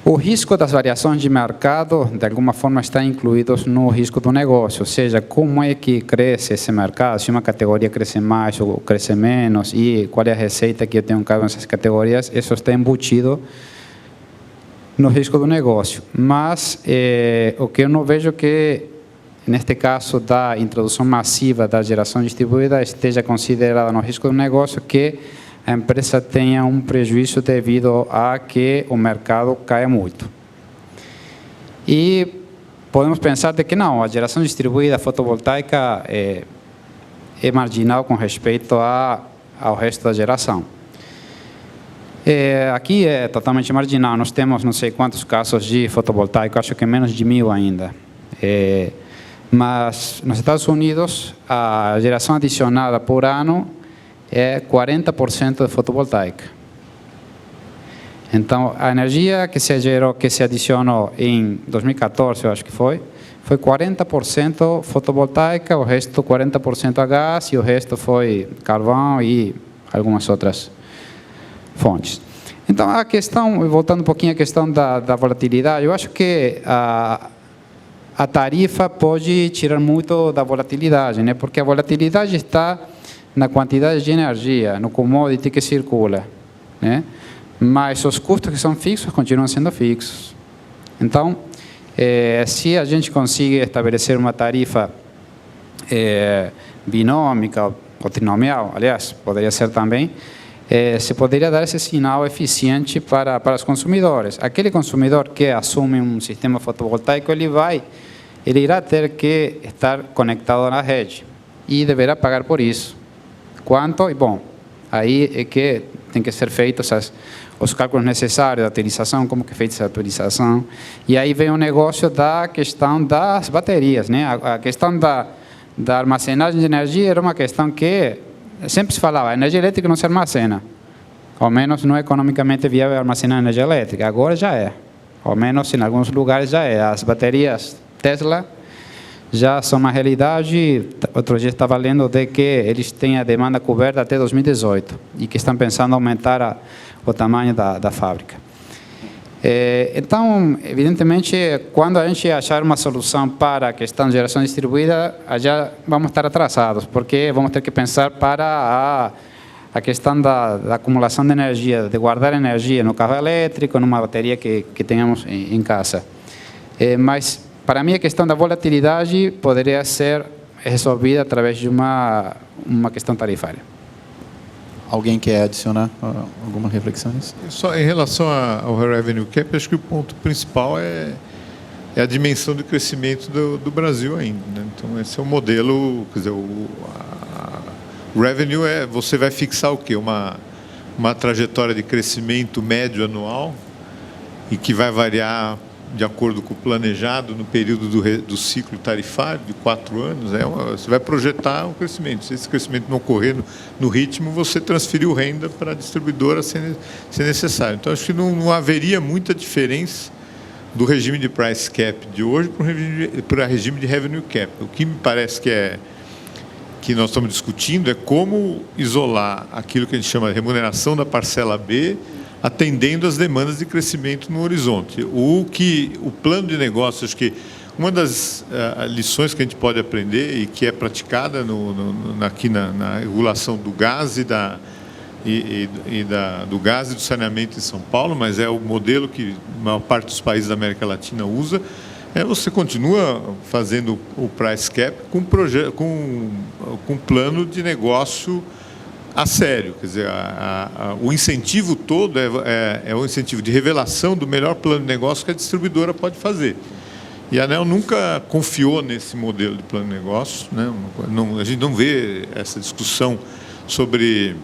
O risco das variações de mercado, de alguma forma, está incluído no risco do negócio, ou seja, como é que cresce esse mercado, se uma categoria cresce mais ou cresce menos, e qual é a receita que eu tenho em cada uma dessas categorias, isso está embutido no risco do negócio. Mas o que eu não vejo que, neste caso da introdução massiva da geração distribuída, esteja considerada no risco do negócio que a empresa tenha um prejuízo devido a que o mercado caia muito. E podemos pensar de que não, a geração distribuída fotovoltaica é marginal com respeito ao resto da geração. Aqui é totalmente marginal, nós temos não sei quantos casos de fotovoltaico, acho que menos de 1000 ainda. Mas nos Estados Unidos, a geração adicionada por ano é 40% de fotovoltaica. Então, a energia que se gerou, que se adicionou em 2014, eu acho que foi 40% fotovoltaica, o resto 40% a gás e o resto foi carvão e algumas outras fontes. Então, a questão, voltando um pouquinho à questão da volatilidade, eu acho que a tarifa pode tirar muito da volatilidade, né? Porque a volatilidade está na quantidade de energia, no commodity que circula, né? Mas os custos que são fixos continuam sendo fixos. Então, se a gente conseguir estabelecer uma tarifa binômica ou trinomial, aliás, poderia ser também, se poderia dar esse sinal eficiente para os consumidores. Aquele consumidor que assume um sistema fotovoltaico, ele irá ter que estar conectado na rede e deverá pagar por isso. Quanto? E bom, aí é que tem que ser feitos os cálculos necessários da utilização, como que é feita essa utilização. E aí vem o negócio da questão das baterias, né? A questão da armazenagem de energia era uma questão que sempre se falava, a energia elétrica não se armazena, ao menos não é economicamente viável armazenar energia elétrica. Agora já é, ao menos em alguns lugares já é. As baterias Tesla já são uma realidade. Outro dia estava lendo de que eles têm a demanda coberta até 2018 e que estão pensando aumentar o tamanho da fábrica. Então, evidentemente, quando a gente achar uma solução para a questão de geração distribuída, já vamos estar atrasados, porque vamos ter que pensar para a questão da acumulação de energia, de guardar energia no carro elétrico, numa bateria que tenhamos em casa. Mas, para mim, a questão da volatilidade poderia ser resolvida através de uma questão tarifária. Alguém quer adicionar alguma reflexão nisso? Só em relação ao revenue cap, acho que o ponto principal é a dimensão de crescimento do Brasil ainda, né? Então, esse é o modelo, quer dizer, o revenue você vai fixar o quê? Uma trajetória de crescimento médio anual e que vai variar de acordo com o planejado no período do ciclo tarifário de 4 anos. Você vai projetar o crescimento. Se esse crescimento não ocorrer no ritmo, você transferiu renda para a distribuidora se necessário. Então, acho que não haveria muita diferença do regime de price cap de hoje para o regime de revenue cap. O que me parece que nós estamos discutindo é como isolar aquilo que a gente chama de remuneração da parcela B, atendendo às demandas de crescimento no horizonte. O plano de negócio, acho que uma das lições que a gente pode aprender e que é praticada aqui na regulação do gás do gás e do saneamento em São Paulo, mas é o modelo que a maior parte dos países da América Latina usa, você continua fazendo o price cap com um plano de negócio a sério. Quer dizer, o incentivo todo é o incentivo de revelação do melhor plano de negócio que a distribuidora pode fazer. E a ANEEL nunca confiou nesse modelo de plano de negócio, né? A gente não vê essa discussão sobre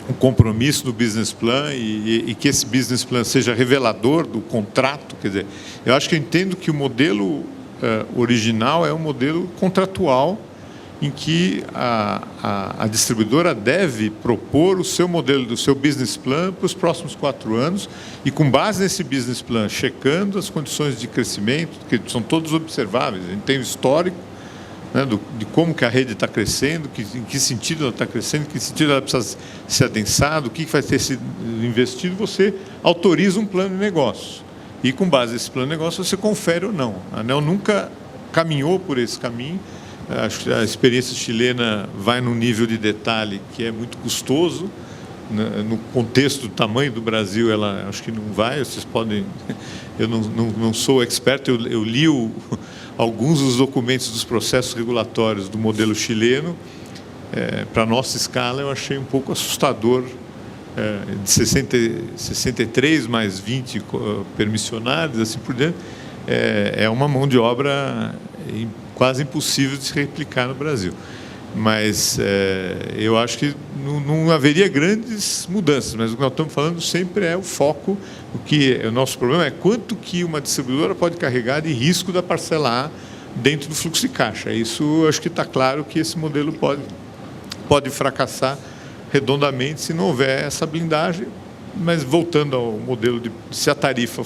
um compromisso no business plan e que esse business plan seja revelador do contrato. Quer dizer, eu acho que eu entendo que o modelo original é um modelo contratual, em que a distribuidora deve propor o seu modelo, do seu business plan para os próximos 4 anos e, com base nesse business plan, checando as condições de crescimento, que são todos observáveis. A gente tem o histórico, né, de como que a rede está crescendo, em que sentido ela está crescendo, em que sentido ela precisa ser adensada, o que vai ter sido investido. Você autoriza um plano de negócio e, com base nesse plano de negócio, você confere ou não. A ANEEL nunca caminhou por esse caminho. Acho que a experiência chilena vai num nível de detalhe que é muito custoso. No contexto do tamanho do Brasil, ela acho que não vai. Vocês podem... Eu não sou expert, eu li alguns dos documentos dos processos regulatórios do modelo chileno. Para a nossa escala, eu achei um pouco assustador. De 63 mais 20 permissionários, assim por diante. É uma mão de obra quase impossível de se replicar no Brasil. Mas eu acho que não haveria grandes mudanças, mas o que nós estamos falando sempre é o foco. O nosso problema é quanto que uma distribuidora pode carregar de risco da parcela A dentro do fluxo de caixa. Isso, acho que está claro que esse modelo pode fracassar redondamente se não houver essa blindagem. Mas voltando ao modelo se a tarifa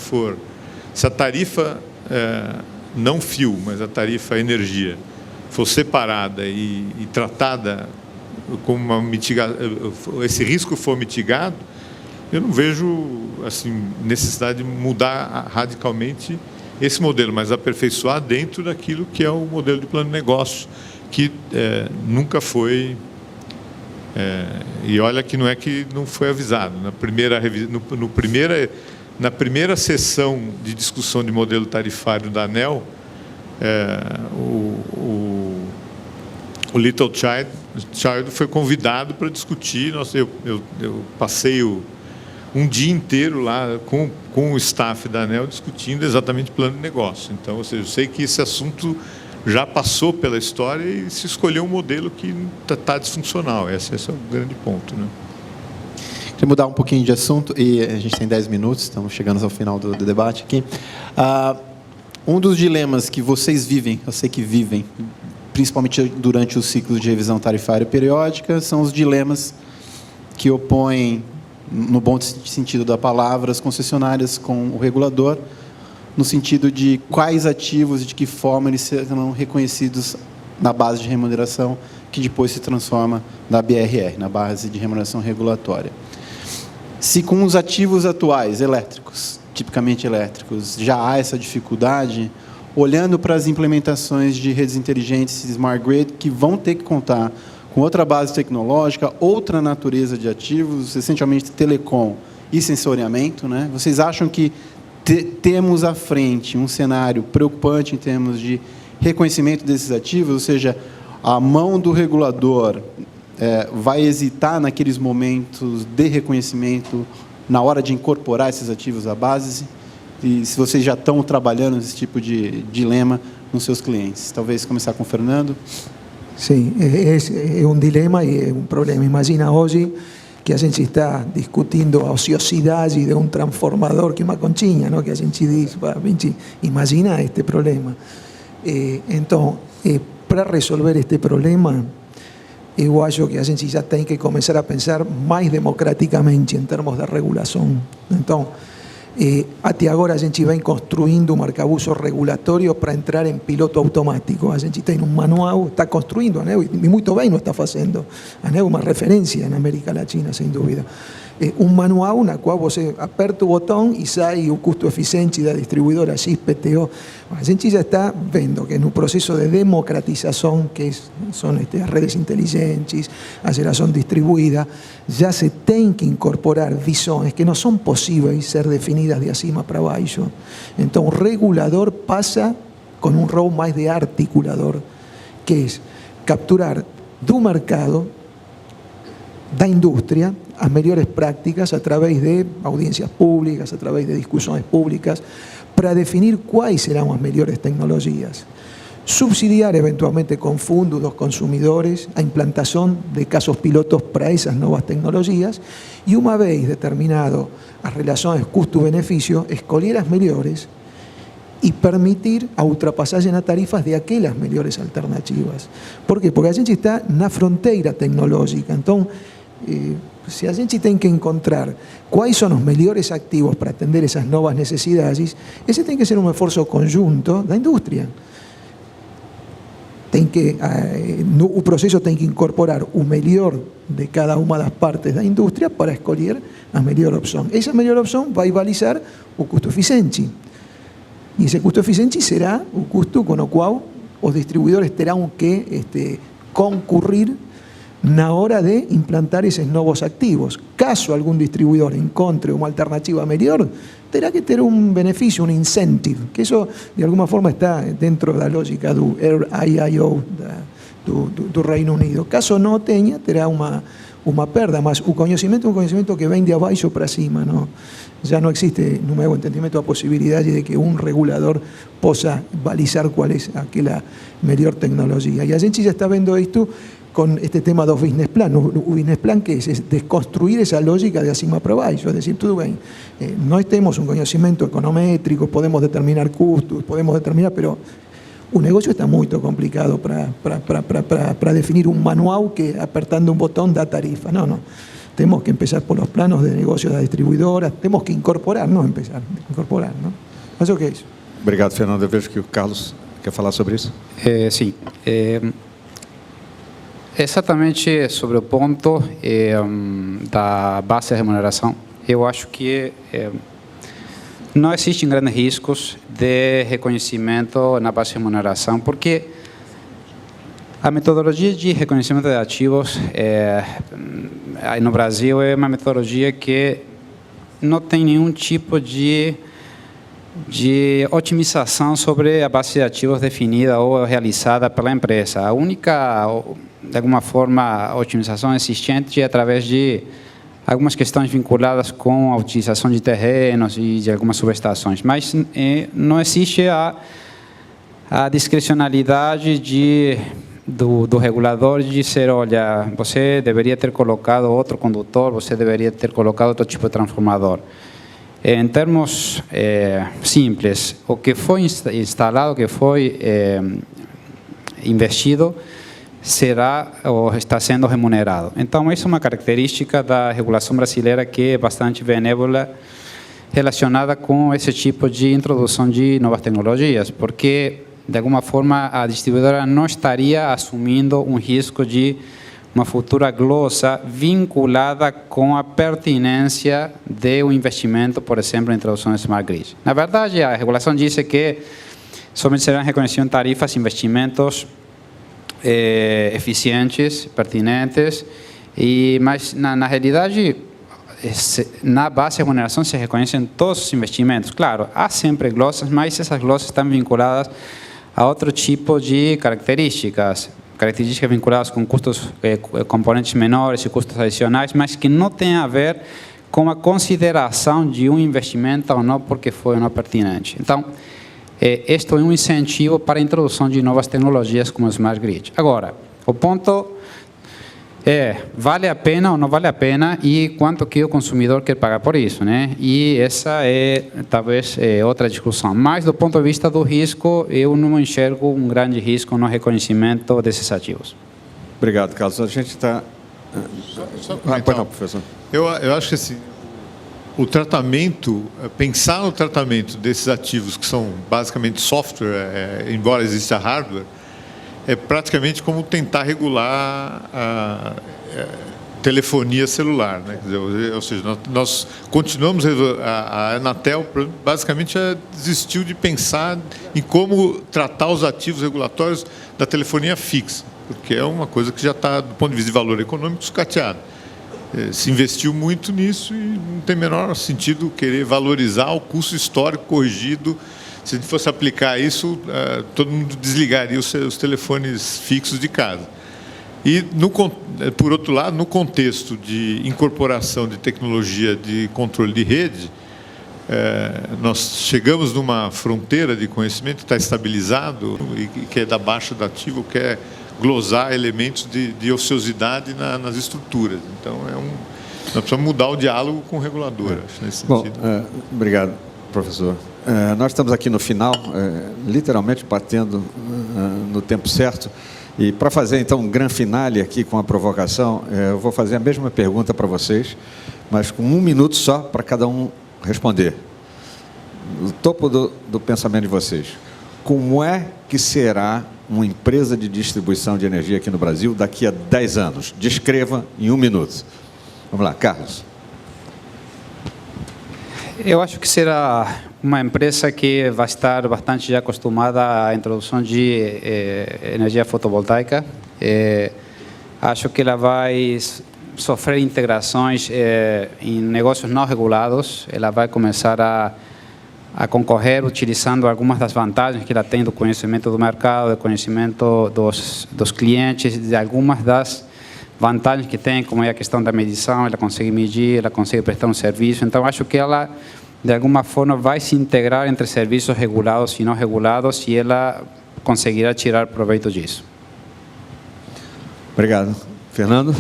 não fio, mas a tarifa energia for separada e tratada como uma mitigação, esse risco for mitigado, eu não vejo assim necessidade de mudar radicalmente esse modelo, mas aperfeiçoar dentro daquilo que é o modelo de plano de negócio, que nunca foi... e olha que não foi avisado. Na primeira sessão de discussão de modelo tarifário da ANEEL, o Little Child foi convidado para discutir. Eu passei um dia inteiro lá com o staff da ANEEL discutindo exatamente plano de negócio. Então, ou seja, eu sei que esse assunto já passou pela história e se escolheu um modelo que está disfuncional. Esse é o grande ponto, né? Queria mudar um pouquinho de assunto, e a gente tem 10 minutos, estamos chegando ao final do debate aqui. Um dos dilemas que vocês vivem, eu sei que vivem, principalmente durante os ciclos de revisão tarifária periódica, são os dilemas que opõem, no bom sentido da palavra, as concessionárias com o regulador, no sentido de quais ativos e de que forma eles serão reconhecidos na base de remuneração, que depois se transforma na BRR, na base de remuneração regulatória. Se com os ativos atuais, elétricos, tipicamente elétricos, já há essa dificuldade, olhando para as implementações de redes inteligentes e Smart Grid, que vão ter que contar com outra base tecnológica, outra natureza de ativos, essencialmente telecom e sensoriamento, né? Vocês acham que temos à frente um cenário preocupante em termos de reconhecimento desses ativos, ou seja, a mão do regulador vai hesitar naqueles momentos de reconhecimento na hora de incorporar esses ativos à base? E se vocês já estão trabalhando nesse tipo de dilema nos seus clientes? Talvez começar com o Fernando. Sim, é um dilema e é um problema. Imagina hoje que a gente está discutindo a ociosidade de um transformador que é uma conchinha, não? Que a gente diz, a gente imagina este problema. Então, para resolver este problema, eu acho que a gente já tem que começar a pensar mais democraticamente em termos de regulação. Então, até agora a gente vem construindo um arcabouço regulatório para entrar em piloto automático. A gente tem um manual, está construindo a ANEEL, e muito bem não está fazendo. A ANEEL é uma referência na América Latina, sem dúvida. Um manual na qual você aperta o botão e sai o custo eficiente da distribuidora XPTO. A gente já está vendo que no processo de democratização, que são as redes inteligentes, a geração distribuída, já se tem que incorporar visões que não são possíveis ser definidas de acima para baixo. Então, o regulador passa com um rol mais de articulador, que é capturar do mercado, da indústria, as melhores prácticas a través de audiências públicas, a través de discussões públicas, para definir quais serão as melhores tecnologias. Subsidiar eventualmente com fundos dos consumidores a implantação de casos pilotos para essas novas tecnologias e, uma vez determinado as relações custo-benefício, escolher as melhores e permitir a ultrapassagem a tarifas de aquelas melhores alternativas. Por quê? Porque a gente está na fronteira tecnológica. Então, se a gente tem que encontrar quais são os melhores ativos para atender essas novas necessidades, esse tem que ser um esforço conjunto da indústria. O processo tem que incorporar o melhor de cada uma das partes da indústria para escolher a melhor opção. Essa melhor opção vai balizar o custo eficiente. E esse custo eficiente será o custo com o qual os distribuidores terão que concurrir na hora de implantar esses novos activos. Caso algum distribuidor encontre uma alternativa melhor, terá que ter um benefício, um incentive, que isso de alguma forma está dentro da lógica do IIO do Reino Unido. Caso não tenha, terá uma perda, mas o conhecimento é um conhecimento que vem de abaixo para cima, não? Já não existe, no meu entendimento, a possibilidade de que um regulador possa balizar qual é aquela melhor tecnologia. E a gente já está vendo isto con este tema dos business plan. O business plan que es desconstruir esa lógica de acima para baixo, es decir, tudo bem, nós temos um conhecimento econométrico, podemos determinar custos, podemos determinar, pero o negócio está muito complicado para definir um manual que apertando um botão dá tarifa. Não. tenemos que empezar por los planos de negocio da distribuidora, temos que incorporar, não empezar, incorporar, não? Mas o que é isso? Obrigado, Fernando. Eu vejo que o Carlos quer falar sobre isso. Sim. Exatamente sobre o ponto da base de remuneração, eu acho que não existem grandes riscos de reconhecimento na base de remuneração, porque a metodologia de reconhecimento de ativos no Brasil é uma metodologia que não tem nenhum tipo de otimização sobre a base de ativos definida ou realizada pela empresa. A única, de alguma forma, otimização existente é através de algumas questões vinculadas com a utilização de terrenos e de algumas subestações, mas não existe a discricionalidade do regulador de dizer, olha, você deveria ter colocado outro condutor, você deveria ter colocado outro tipo de transformador. Em termos simples, o que foi instalado, o que foi investido, será ou está sendo remunerado. Então, isso é uma característica da regulação brasileira que é bastante benévola relacionada com esse tipo de introdução de novas tecnologias, porque, de alguma forma, a distribuidora não estaria assumindo um risco de uma futura glosa vinculada com a pertinência de um investimento, por exemplo, na introdução de Smart Grid. Na verdade, a regulação diz que somente serão reconhecidos em tarifas investimentos eficientes, pertinentes, mas na realidade, na base de remuneração se reconhecem todos os investimentos. Claro, há sempre glosas, mas essas glosas estão vinculadas a outro tipo de características vinculadas com custos, componentes menores e custos adicionais, mas que não tem a ver com a consideração de um investimento ou não, porque foi ou não pertinente. Então, este é um incentivo para a introdução de novas tecnologias como o Smart Grid. Agora, o ponto vale a pena ou não vale a pena e quanto que o consumidor quer pagar por isso, né? E essa é, talvez, outra discussão. Mas, do ponto de vista do risco, eu não enxergo um grande risco no reconhecimento desses ativos. Obrigado, Carlos. A gente está... Pois não, professor. Eu acho que assim, o tratamento, pensar no tratamento desses ativos que são basicamente software, embora exista hardware, é praticamente como tentar regular a telefonia celular, né? Quer dizer, ou seja, nós continuamos, a Anatel basicamente desistiu de pensar em como tratar os ativos regulatórios da telefonia fixa, porque é uma coisa que já está, do ponto de vista de valor econômico, sucateada. Se investiu muito nisso e não tem o menor sentido querer valorizar o custo histórico corrigido. Se a gente fosse aplicar isso, todo mundo desligaria os telefones fixos de casa. E, por outro lado, no contexto de incorporação de tecnologia de controle de rede, nós chegamos numa fronteira de conhecimento que está estabilizado e que é da baixa do ativo, quer glosar elementos de ociosidade nas estruturas. Então, nós precisamos mudar o diálogo com o regulador, acho, nesse sentido. Bom, obrigado, professor. Nós estamos aqui no final, literalmente batendo no tempo certo. E para fazer, então, um grande finale aqui com a provocação, eu vou fazer a mesma pergunta para vocês, mas com 1 minuto só para cada um responder. No topo do pensamento de vocês. Como é que será uma empresa de distribuição de energia aqui no Brasil daqui a 10 anos? Descreva em 1 minuto. Vamos lá, Carlos. Eu acho que será uma empresa que vai estar bastante já acostumada à introdução de energia fotovoltaica. Acho que ela vai sofrer integrações em negócios não regulados. Ela vai começar a concorrer utilizando algumas das vantagens que ela tem do conhecimento do mercado, do conhecimento dos clientes, de algumas das vantagens que tem, como é a questão da medição, ela consegue medir, ela consegue prestar um serviço. Então, acho que ela, de alguma forma, vai se integrar entre serviços regulados e não regulados e ela conseguirá tirar proveito disso. Obrigado. Fernando?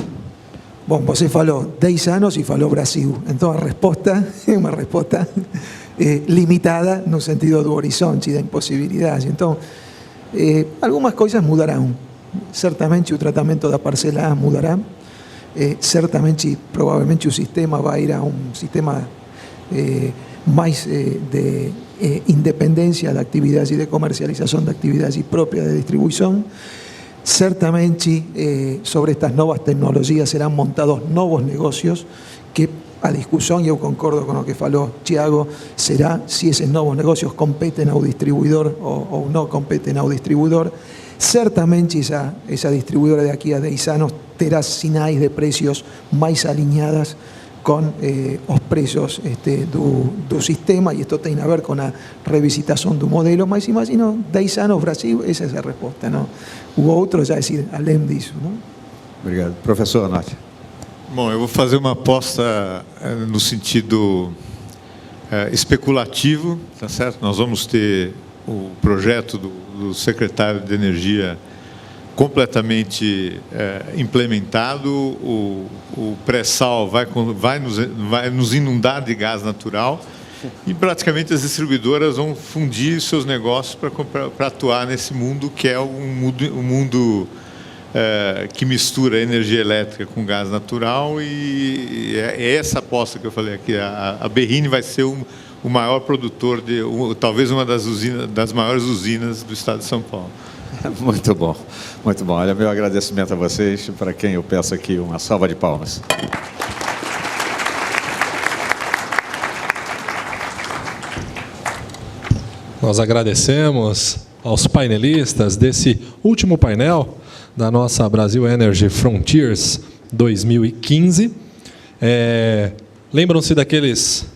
Bom, você falou 10 anos e falou Brasil. Então, a resposta é uma resposta limitada no sentido do horizonte e da impossibilidade. Então, algumas coisas mudarão. Certamente o tratamento da parcela A mudará. certamente, provavelmente o sistema vai ir a um sistema mais de independência de atividades e de comercialização de atividades próprias de distribuição. Certamente, sobre estas novas tecnologias serão montados novos negócios que a discussão, e eu concordo com o que falou Thiago, será se esses novos negócios competem ao distribuidor ou não competem ao distribuidor. Certamente essa distribuidora de aqui a 10 anos terá sinais de preços mais alinhadas com os preços do sistema, e isto tem a ver com a revisitação do modelo, mas imagino 10 anos Brasil, essa é a resposta, não? O outro já é além disso, não? Obrigado. Professor Norte. Bom, eu vou fazer uma aposta no sentido especulativo, tá certo? Nós vamos ter o projeto do secretário de Energia completamente implementado, o pré-sal vai nos inundar de gás natural e praticamente as distribuidoras vão fundir seus negócios para atuar nesse mundo que é um mundo que mistura energia elétrica com gás natural, e é essa aposta que eu falei aqui. A Berrini vai ser o maior produtor, talvez uma das maiores usinas do estado de São Paulo. Muito bom, muito bom. Olha, meu agradecimento a vocês, para quem eu peço aqui uma salva de palmas. Nós agradecemos aos painelistas desse último painel da nossa Brasil Energy Frontiers 2015. Lembram-se daqueles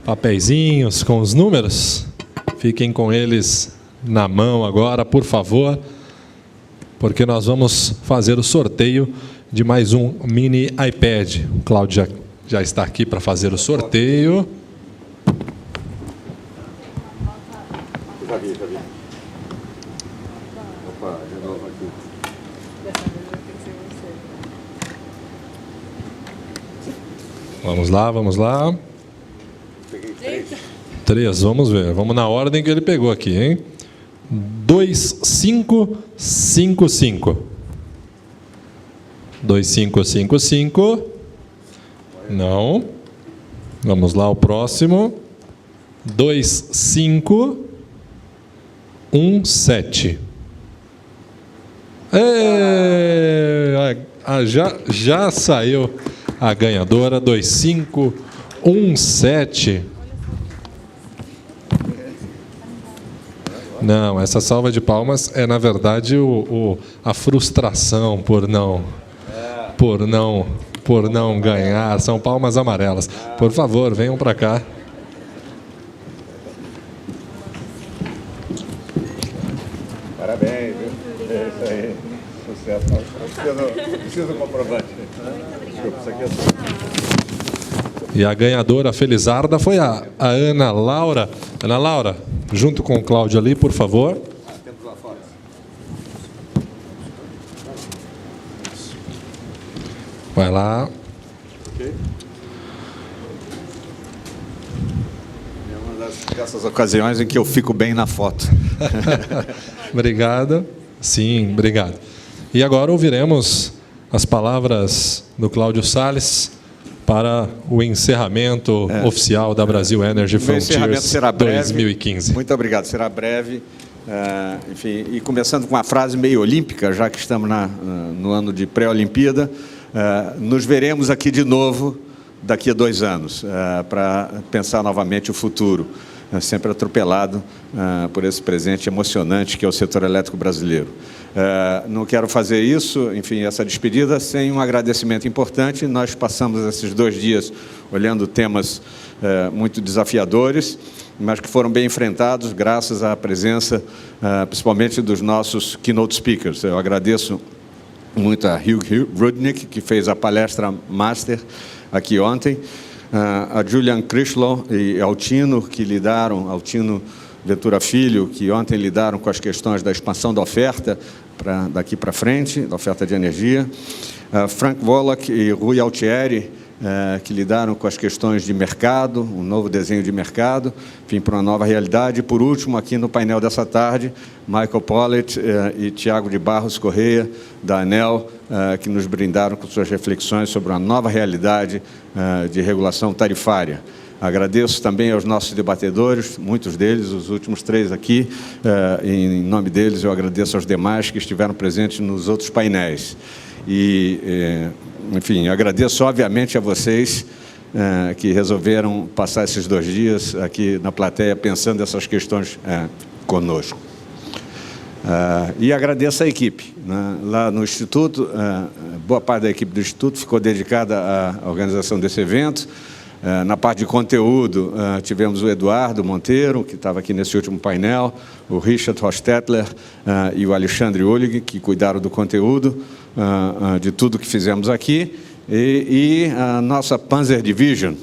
papeizinhos com os números? Fiquem com eles na mão agora, por favor, porque nós vamos fazer o sorteio de mais um mini iPad. O Cláudio já está aqui para fazer o sorteio. Já vi. Opa, de novo aqui. Vamos lá. Peguei 3, vamos ver. Vamos na ordem que ele pegou aqui, hein? 2555. 2555. Não. Vamos lá, o próximo. 2517. Já saiu a ganhadora. 2517. Não, essa salva de palmas é, na verdade, a frustração por não ganhar. São palmas amarelas. Por favor, venham para cá. Parabéns, viu? É isso aí. Sucesso. Preciso do comprovante. Desculpa, isso aqui é só. E a ganhadora felizarda foi a Ana Laura. Ana Laura, junto com o Cláudio ali, por favor. Vai lá. Okay. É uma dessas ocasiões em que eu fico bem na foto. Obrigado. Sim, obrigado. E agora ouviremos as palavras do Cláudio Salles para o encerramento oficial da Brasil Energy Frontiers 2015. Muito obrigado, será breve. Enfim, e começando com uma frase meio olímpica, já que estamos no ano de pré-Olimpíada, nos veremos aqui de novo daqui a 2 anos, para pensar novamente o futuro, sempre atropelado por esse presente emocionante que é o setor elétrico brasileiro. Não quero fazer isso, enfim, essa despedida, sem um agradecimento importante. Nós passamos esses 2 dias olhando temas muito desafiadores, mas que foram bem enfrentados graças à presença, principalmente dos nossos keynote speakers. Eu agradeço muito a Hugh Rudnick, que fez a palestra Master aqui ontem, a Julian Crislow e Altino, que lidaram, Altino Ventura Filho, que ontem lidaram com as questões da expansão da oferta daqui para frente, da oferta de energia. Frank Woloch e Rui Altieri, que lidaram com as questões de mercado, um novo desenho de mercado, enfim, para uma nova realidade. E, por último, aqui no painel dessa tarde, Michael Pollitt e Tiago de Barros Correia, da ANEEL, que nos brindaram com suas reflexões sobre uma nova realidade de regulação tarifária. Agradeço também aos nossos debatedores, muitos deles, os últimos 3 aqui. Em nome deles, eu agradeço aos demais que estiveram presentes nos outros painéis. E, enfim, agradeço, obviamente, a vocês que resolveram passar esses 2 dias aqui na plateia pensando essas questões conosco. E agradeço a equipe. Lá no Instituto, boa parte da equipe do Instituto ficou dedicada à organização desse evento. Na parte de conteúdo, tivemos o Eduardo Monteiro, que estava aqui nesse último painel, o Richard Hostetler e o Alexandre Ullig, que cuidaram do conteúdo, de tudo que fizemos aqui, e a nossa Panzer Division,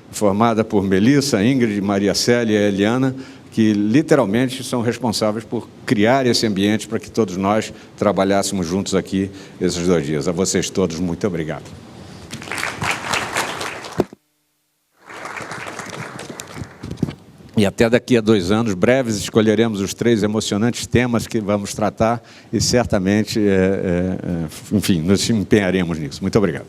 formada por Melissa, Ingrid, Maria Célia e Eliana, que literalmente são responsáveis por criar esse ambiente para que todos nós trabalhássemos juntos aqui esses 2 dias. A vocês todos, muito obrigado. E até daqui a 2 anos, breves, escolheremos os 3 emocionantes temas que vamos tratar e certamente, enfim, nos empenharemos nisso. Muito obrigado.